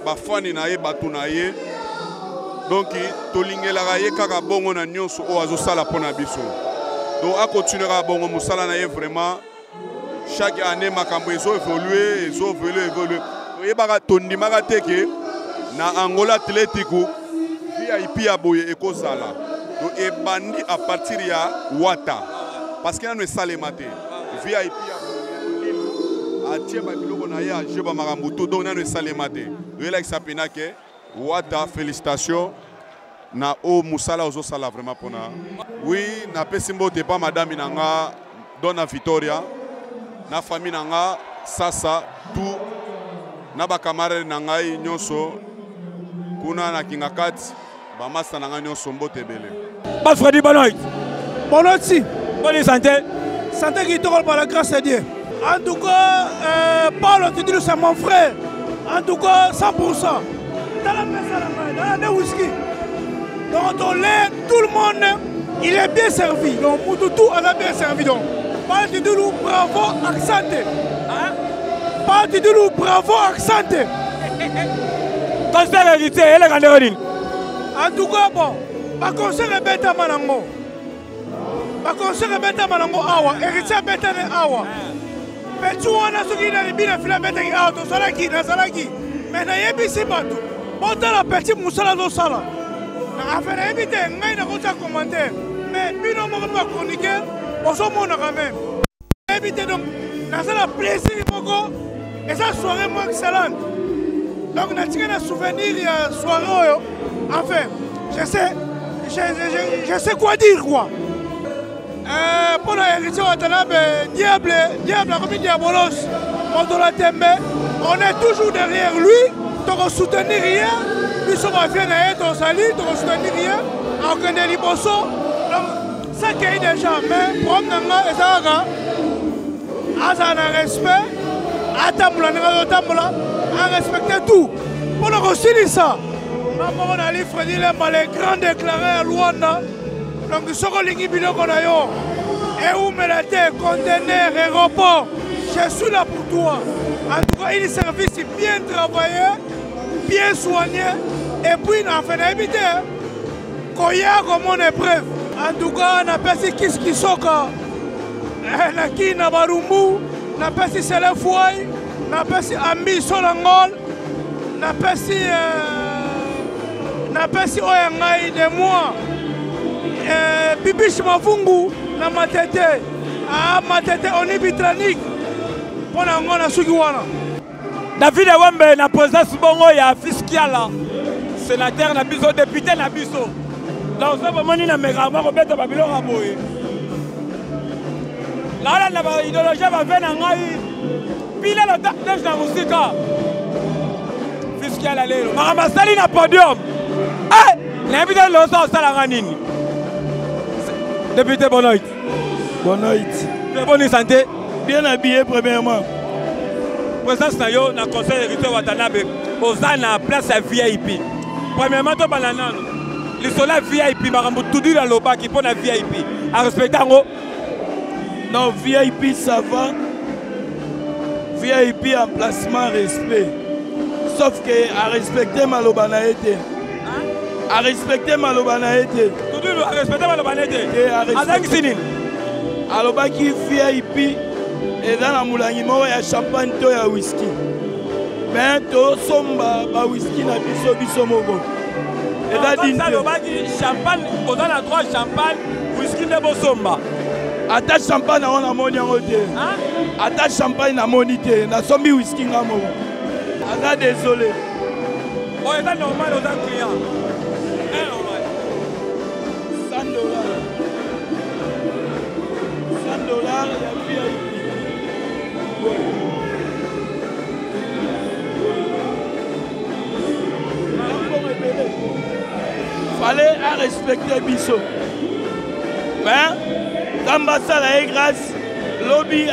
bafani na ye bato na ye donc tolingelaka ye kaka bongo na nyonso oyo azosala mpona biso donc akontinuera bongo mosala na ye vraiment chaque année makambo ezoévolue oyebaka tondimaka te ke na Angola Atletico VIP ya boye ekozala donc ebandi à partir ya Wata parce que nano esalema te VIP ya atie babiloko na ye ajeba makambo to donc nano esalema te oyelakisa pena ke Wata félicitations na o musala ozosala vraiment pona oui napesi mbote pa madame nanga Dona Victoria na famille nanga sasa tout na bakamare nangai nyonso kuna na kingakati bamasa nanga nyonso mbote ebele Pas Freddy Bonoit. Bonoit si. Bonne santé. Santé qui te par la grâce de Dieu. En tout cas, Paul, tu dis c'est mon frère. En tout cas, 100%. Dans la maison, dans le whisky. Donc, tout le monde, il est bien servi. Donc, pour tout, on a bien servi. Donc, Paul, tu dis bravo, accenté. Paul, tu dis bravo, accenté. Concert hérité, elle est grande. En tout cas, bon, ma concert est bête à Manango. Ma concert est bête à Manango, awa. Hérité est bête à awa. Mais tu vois, on a ce qui est bien fait la bête à awa. Salaki, na salaki. Mais na yebi si batou. Bon, dans la petite moussala do sala. Na affaire éviter, ngay na kota commentaire. Mais bino mo pas chroniquer, on s'en monte quand même. Éviter donc, na ça la plaisir beaucoup. Et ça soirée moins excellente. Donc, on a tiré un souvenir de soirée. Enfin, je sais quoi dire, quoi. Pour l'héritier Watanabe, diable, comme Diabolos, on est toujours derrière lui, on ne soutenir rien. Nous sommes à faire un salut, on ne soutenir rien. On connaît les bossos. Donc, ça qui est déjà, mais pour nous, c'est un respect. À respecter tout. Pour nous aussi ça. On a dit Freddy Lemba les grands déclarés à Luanda. Donc ils sont les bino qu'on a yo. Et où me la terre, conteneur, aéroport. Je suis là pour toi. En tout cas, il est service bien travaillé, bien soigné. Et puis on a fait éviter qu'on y a comme on est preuve. En tout cas, on a passé qui soka. On a qui na barumbu. On a passé Sele Fouaï. Na pesi ambi solangol na pesi oyangai de moi bibish mafungu na matete matete onibitranik pona ngona suki wana David Wembe na présence bongo ya fiscala sénateur na biso député na biso la osaba moni na megama ko beta babilo raboye la na ba idéologie ba vena ngai pile le temps na musika fiscal alelo mama sali na podium na bidon lo so sala nini député Bonoit bonne santé bien habillé premièrement présence na yo na conseil héritier Watanabe oza na place ya VIP premièrement to bananano le soleil VIP makambo tudi la loba ki pona VIP a respecter ngo non VIP ça va VIP en placement respect. Sauf que à respecter Malobanaete. À respecter Malobanaete. Tout à respecter Malobanaete. Alobaki VIP et dans la moulangimo il y a champagne to ya whisky. Mais to somba ba whisky na biso moko. Et là dit alobaki champagne on a 3 champagne whisky de bosomba. Ata champagne on a moni en côté. Ata champagne na monité, na sombi whisky ngamo. Aga désolé. Oh, c'est normal aux clients. C'est normal. $100. $100 il y a fallait à respecter Bisso. Mais quand Bassala est grâce, lobby a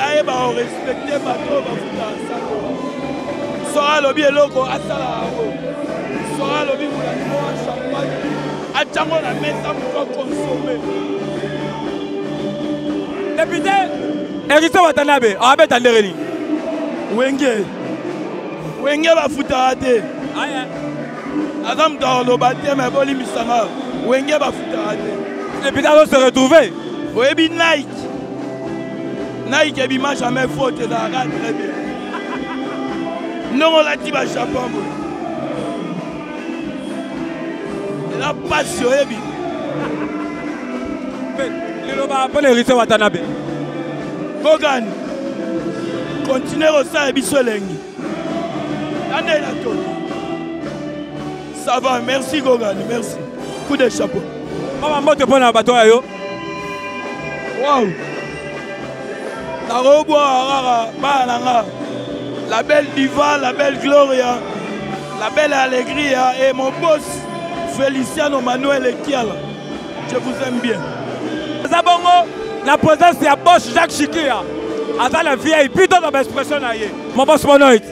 respecté Bato Sora lobby est loco, Asala Sora lobby pour champagne. Atchango la messe pour consommer. Député, Héritier Watanabe, Abet Andereli. Wenge va foutre à aza moto akoloba te me bolimisanga wenge bafutaka te depuis talo se retrouver oyebi Nike ebima jamais faute ezalaka très bien ndongo olati bachapon boye eza pasi oyebi liloba mpona héritier Watanabe Gogan continue kosala biso elengi andela toni ça va merci Gogan merci coup de chapeau mama mbote mpona bato ya yo wow nakobwaka kaka bana na nga la belle diva la belle gloria la belle alegria et mon boss Feliciano Manuel Ekiala je vous aime bien eza bongo la présence ya boss Jacques Chikia aza la VIP to na expression na ye mon boss Bonoit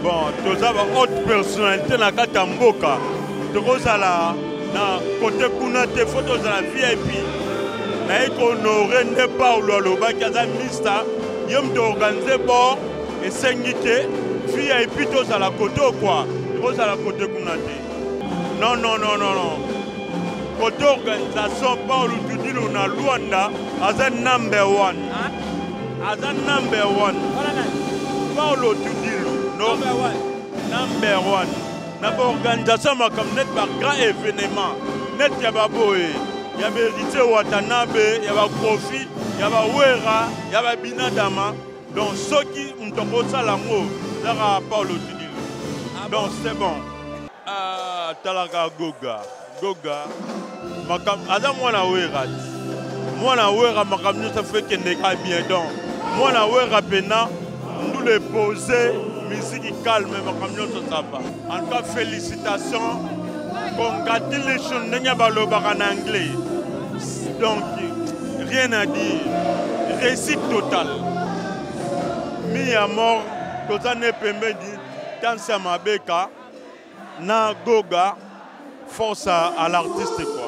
bon toza ba haute personnalité na kati ya mboka tokozala na côté kuna te fo tozala VIP naye kohonore nde Paulo alobaki aza mista ye moto organise bord esengi te VIP tozala côté okwa tokozala côté kuna te non côté organisation Paulo Tudilo na Luanda aza number 1 aza number 1 Paulo Tudilo number 1 na ba organisation makam net ba grand événement net ya baboye ya Héritier Watanabe ya ba Kofi ya ba Wera ya ba Binadama donc soki mtoko salango zaka Paulo Tudilo donc c'est bon talaka Goga makam aza mwana Wera makam nyonso feke ndeka bien donc mwana Wera pena nous les poser musique calme makam nyonso ça va en tout cas félicitations congratulations ndenge balobaka en anglais donc rien à dire réussite totale mi ya mort tozane pembeni danse ya mabeka na Goga force à l'artiste quoi.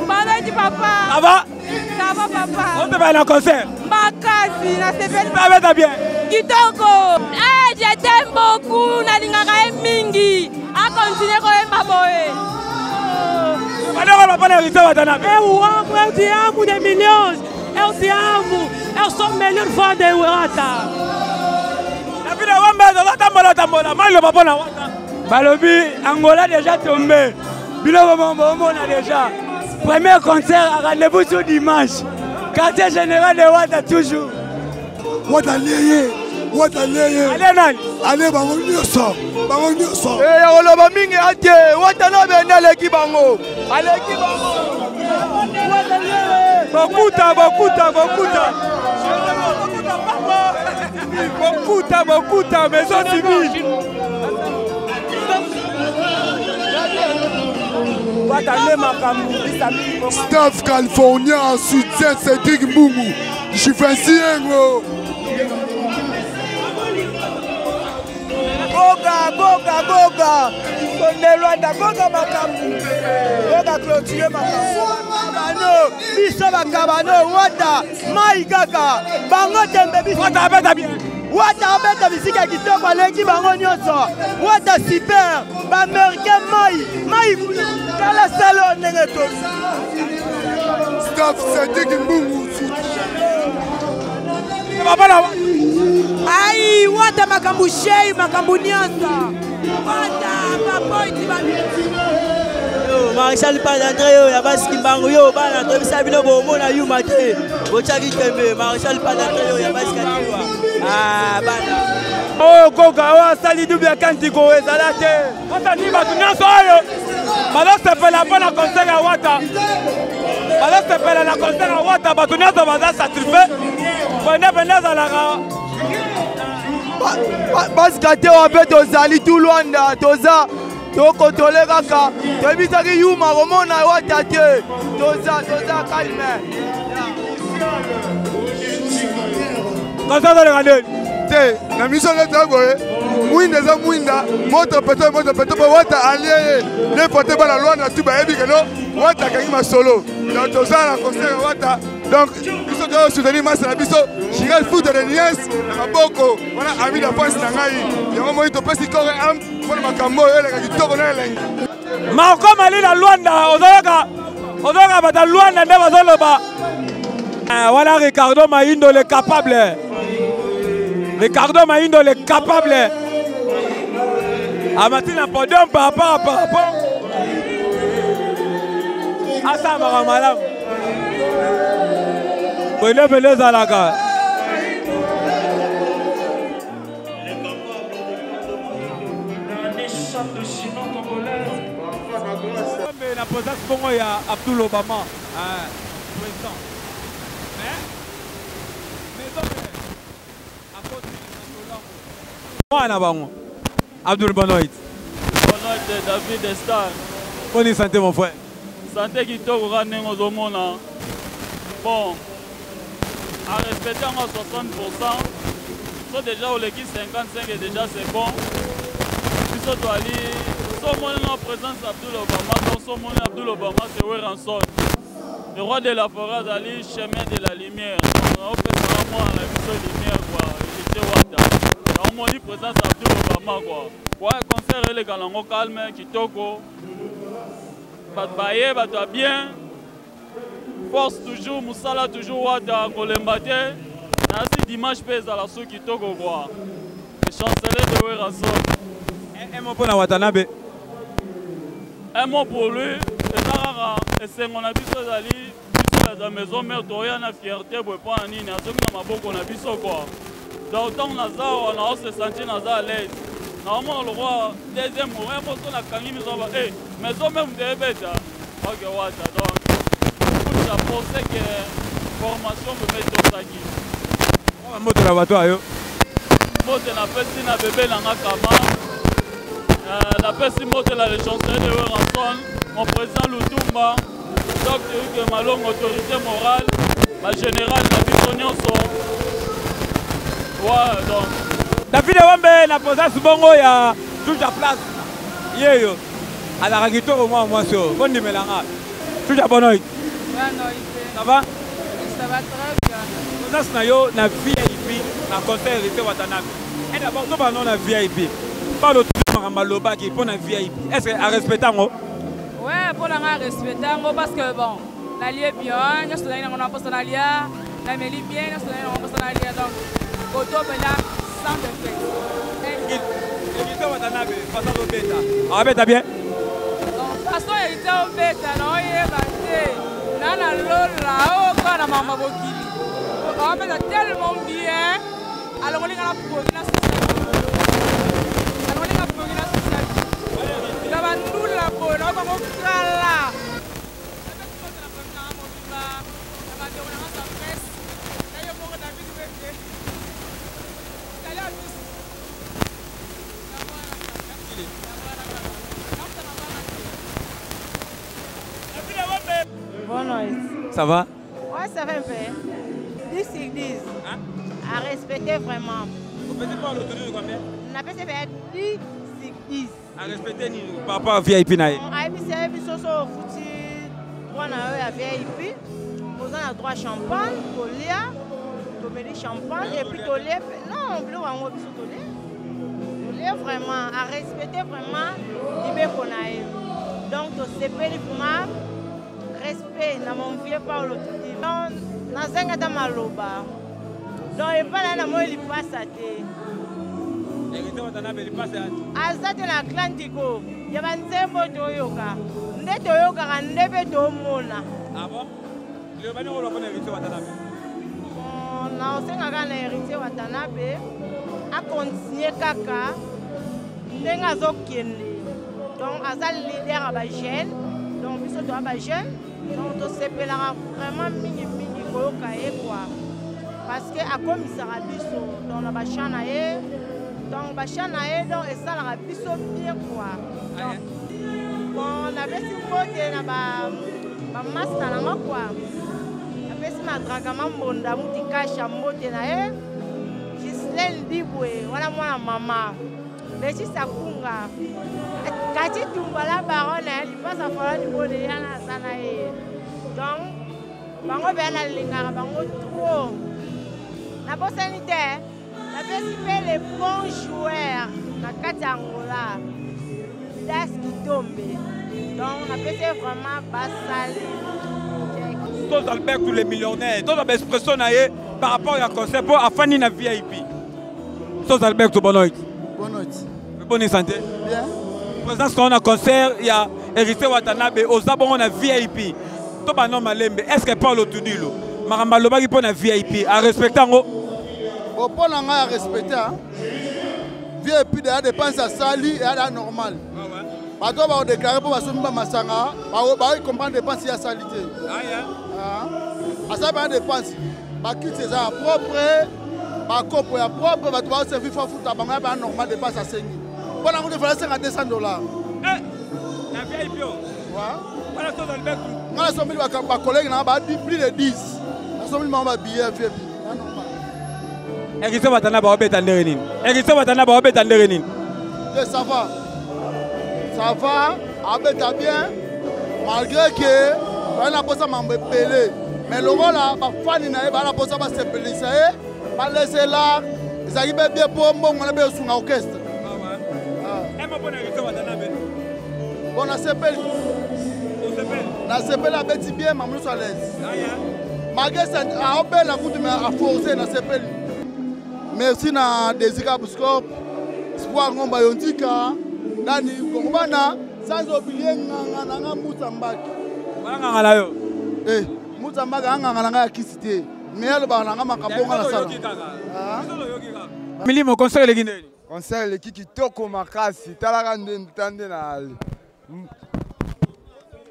Maladi papa. Ça va? Ça va papa. On te va aller en concert? Makasi, na c'est Ça va bien. Kitoko. Je t'aime beaucoup, nalingaka mingi. A continuer ko maboye. Madame va Héritier Watanabe. Eu te amo de milhões. Eu te amo. Eu sou a melhor fã de Wata. La vie de Wamba, tambola. Mal le papa na Wata. Balobi, Angola déjà tombé. Biloko Mombo a déjà. Premier concert à rendez-vous sur dimanche. Quartier général de Wata toujours. Wata leye. Allez nani? Allez bango nyonso. Ya koloba mingi ate. Watanabe ndaleki bango. Aleki bango. Bokuta. Bokuta, maison civile. Staff California en soutien Cédric Mbungu. Je fais si gros. Goga. Goga makambu. Goga clôture makambu. Biso bakabano Wata mai kaka. Bango tembe biso. Wata abeta bien. Wata abeta bisika kitoko aleki bango nyonso. Wata super. Ba américain mai. Kala salon ndenge to. Staff Cédric Mbungu. Ai, Wata makambu shei, makambu nyonso. Wata papoiti babi. Yo, Maréchal Padandre yo, ya basi kimbango yo, bana to bisa bino bo mona yu mate. Bochaki kembe, Maréchal Padandre yo, ya basi katiwa. Ah, bana. Oh, Goga, sali double kanti ko ezalate. Wata ni batu nyonso oyo. Balo sepela mpona concert ya Wata. Balo sepela na concert ya Wata, batu nyonso baza satisfait. Pene ezalaka. Parce que te wape tozali tout Luanda, toza tokotole kaka. Tobisaki yuma komona Wata te. Toza calme. Concert ezalaka ndeni? Te, na miso neta boye. Mwinda eza mwinda, moto peto po Wata alie ne fote bana Luanda tu bayebi keno Wata kangi masolo. Donc toza na concert ya Wata Donc, biso doit soutenir Masala biso. J'irai foot de Nias, Maboko, voilà, ami d'enfance Nangaï. Il y a un moment où tu peux s'y correr un, pour le Macambo, et le Gito, on est Marco Mali la Luanda, Ozoga bata Luanda nde bazoloba. Voilà Ricardo Maindo le capable. Ricardo Maindo le capable. Amatina podium par rapport. Asa Maram. Bonne beleza Zalaka. La posation pour il y a Abdoul Obama, président. Mais Abdoul Bonoït. Bonoït David Estar. Bonne santé mon frère. Santé qui t'a regardé aux hommes. Bon, à respecter en 60%, soit déjà au l'équipe 55 et déjà c'est bon. Puis ça doit aller. Son monde en présence d'Abdoul Obama, donc son monde Abdoul Obama c'est Weranson. Le roi de la forêt d'aller chemin de la lumière. On fait vraiment la mission lumière quoi. Il était Wata. On m'a dit présence d'Abdoul Obama quoi. Ouais, concert les galango calme, Kitoko. Batbaye, batba bien. Force toujours, Moussala toujours Wata, Kolembate. Ainsi dimanche pèse à la sou Kitoko quoi. Le chancelier de Weranson. Un mot pour la Watanabe. Un mot pour lui, et c'est mon avis sur la maison mère, tu as une fierté pour pas en ligne, à ce que on a vu ça quoi. Donc, tant on a se senti à l'aise. Normalement, le roi, deuxième moment, il faut que la canine soit bête. Maison même de bête. Ok, voilà. Donc, pour ça, pensé que formation me met au sac. On va la bateau. Moi, je n'appelle pas bébé dans la caméra. La personne mote la chancelier de Weranson, mon président Lutumba, docteur Hugues Malong, autorité morale, ma générale Nabisonion son. Ouais, donc. David Wambe n'a posé ce bongo, il y a toute la place. Yo. À la Ragito, au moins, sur. Bon numéro. Tout à bon oeil. Ça va? Ça va très bien. Nous avons na VIP, na concert de Watanabe. Et d'abord, nous avons na VIP. Pas l'autre. Maloba qui pour un VIP. Est-ce que à respecter moi? Ouais, pour la respecter moi parce que bon, la lie bien, nous sommes là on a pas la lie, la mêlée bien, nous sommes là on a pas la lie donc auto là sans défaite. Et Watanabe, façon au bêta. Ah bêta bien. Donc façon hérité au bêta, non il batté. Nana lola oh quoi la maman bokili. On fait tellement bien. Alors on est dans la province. Ça va? Ouais, ça va un peu. 10 sur 10. Hein? À respecter vraiment. Vous pouvez pas le tenir combien? On appelle ça 10 sur 10. À respecter par rapport à VIP naï. C'est biso so fouti wana ya VIP. Vous avez droit champagne, tolia, tomeli champagne et puis tolia. Non, bleu wango biso tolia. Tolia vraiment à respecter vraiment libé konae. Donc to sepeli kuma respect na mon vieux Paulo Tudi. Donc na zenga ta maloba. Donc et pas là na moi il passe à te. Azate na Atlantico, ya banzembo toyoka. Nde toyoka ndebe tomona. Ah bon? Le bani on l'a hérité Watanabe. Na osenga kana hérité Watanabe a continuer kaka ndenga zokende. Donc azal leader ba jeune, donc biso to ba jeune, donc to sepelaka vraiment mingi koyoka e quoi. Parce que a komisara biso dans la bachana e donc bachana e donc ça la biso bien quoi. Donc bon na besi pote na ba master na quoi. Na besi ma dragama mbonda muti kasha mbote na e. Gislaine Dibwe wala mwana mama. Lechi sakunga. Kati tumbala baronne il passe à faire du bonheur yana sana e. Donc bango mpe nalingaka bango trop nabosani te napesi mpe le bon joueur na kati ya Angola Midas Kitombe donc napesi vraiment basali tous Albert tous les millionnaires tous les expressions par rapport à concert pour afani na VIP tous Albert tout bonne nuit bonne santé bien présence quand on a concert il y a Hérité Watanabe aux abonnés on a VIP tout banon malembe est-ce que Paul Otudilo maramba lobaki pour na VIP à respecter ngo au pour na à respecter VIP de dépense à sali et à normal bato ba déclarer pour basomi ba masanga ba comprendre dépense ya salité ah ça ba dépense ba kit c'est ça propre ba copo ya propre bato ba servir fa futa ba ba normal dépense à 5 pour na ngo de faire $200 na VIP yo voilà tout dans le bec ngala somi ba collègue na ba plus de 10 na somi ma billet VIP Hérité Watanabe ba obeta nderenini Hérité Watanabe ba obeta nderenini ça va abeta bien malgré que on a posé mambe pelé mais le voilà ba fani na ba la posé ba sepelisa ba laisser là ça y est bien pour mbongo na be sunga orchestre ma bonne Hérité Watanabe bon a sepeli na sepeli abeti bien mamlu so à l'aise malgré ça a obela kutu mais a forcer na sepeli merci na Desika Buskop Espoir Ngomba Yondika Nani Gongobana sans oublier nganga Mutambaki nganga la yo Mutambaki nganga ya kisite mais le bananga makabonga na sala milimo concert le Guinée concert le kitoko makasi talaka ndende na ali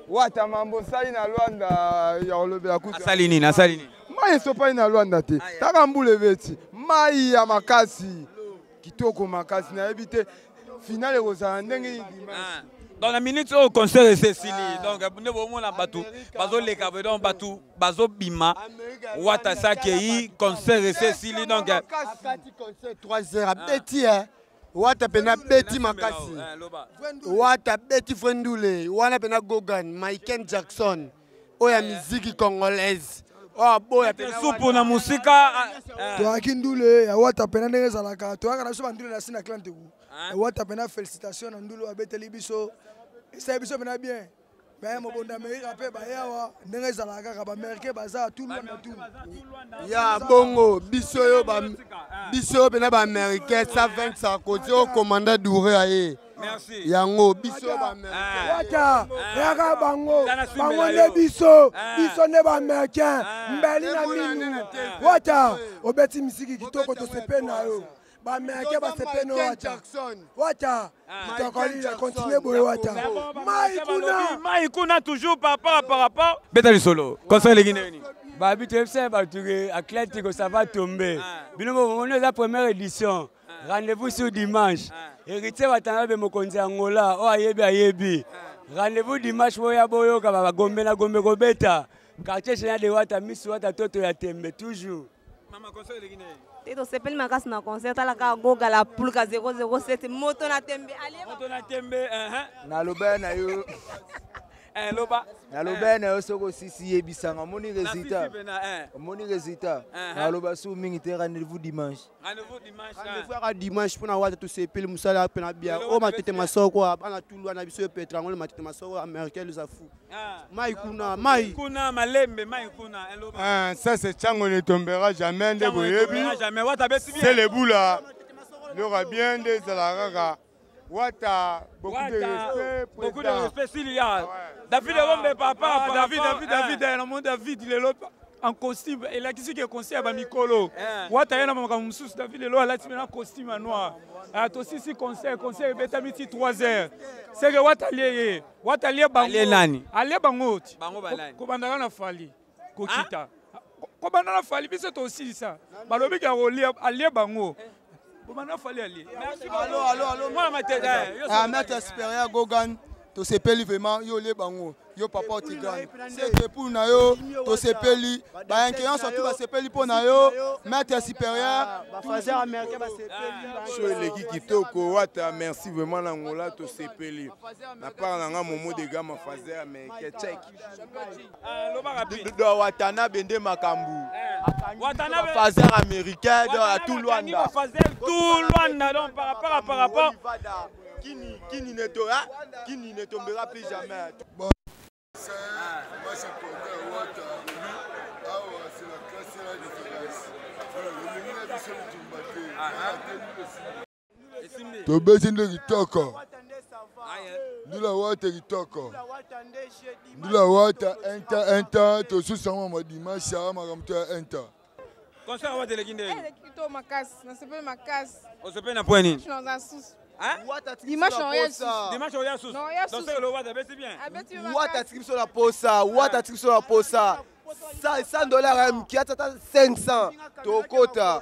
wata mambo sali na Luanda ya olobela kuta salini na salini mai sopa na Luanda te taka mbule beti mai ya makasi kitoko makasi na ebite finale kozala ndenge dimanche dans la minute au concert c'est Cécile donc ne bon na batu bazo leka donc batu bazo bima wata sakei concert c'est Cécile donc akati concert 3 heures beti wata pena beti makasi wata beti Frendule wana pena Gogan Michael Jackson oya muziki congolaise oh boya pena supu na musika to akindule ya wata pena ndenge zalaka to akana so bandule na sina klante ku wata pena félicitations na ndulu abeteli biso esa biso pena bien mais mo bonda me rapé ba yawa ndenge zalaka ka ba américain baza tout loin na tout ya bongo biso yo pena ba américain 120 Sarkozy au commandant Douré aye merci yango biso ba américain wata yaka bango ne biso ne ba américain mbeli na minu wata obeti misiki kitoko to sepena yo ba américain ba sepena wata tokoli continuer boye wata mai kuna toujours par rapport betali solo concert le Guinée ba bito fse ba tuge Atlético ça va tomber bino on est la première édition rendez-vous sur dimanche Hérité Watanabe mokonzi Angola o ayebi rendez-vous dimanche boya boyoka ba gombe na gombe ko beta quartier général de wata misu wata toto ya tembe toujours mama concert le Guinée to sepeli makasi na concert talaka goga la pulka 007 moto na tembe na loba na yo loba na loba na yo soko sisi yebisanga moni résultat na loba su mingi te rendez-vous dimanche dimanche pona wata to sepeli musala pena bia o matete masoko ana tulwa na biso petrango le matete masoko américain les afou mai kuna malembe mai kuna loba ça c'est Tchango ne tombera jamais de boyebi c'est le bout là il y aura bien des alaraka wata beaucoup de respect s'il y a David Rombe papa David le monde David il est là en costume et là qui c'est qui est conseiller ba mikolo wata yana mama mususu David le là tu mets un costume noir a to si conseil beta miti 3 heures c'est que wata lié bango ko bandaka na fali ko kita ko bandana fali biso to aussi ça balobi ka lié bango Allô, moi ma tête. Maître supérieur Gogan, to sepeli vraiment yo le bango. yo papa otigane c'est pour na yo to sepeli ba inquiétant surtout ba sepeli pour na yo maître supérieur bafazer américain ba sepeli so eleki kitoko wata merci vraiment na ngola to sepeli na part na nga momo de gama fazer américain check do watana bende makambu watana fazer américain do à tout Luanda donc par rapport qui ne tombera plus jamais. Bon, c'est moi je connais Wata. Ah ouais, c'est la classe et la différence. To besoin de kitoko. Ndula Wata kitoko. Ndula Wata enta to susama ma dimanche à makamto enta. Concert Wata le kinde. Kito makas, na sepe makas. On se peine na point ni. Dimanche on y a Dimanche on y a sous. Donc c'est le Wata, c'est bien. Wata trip sur la posa, Wata trip sur la posa. $100 qui a 500 to kota.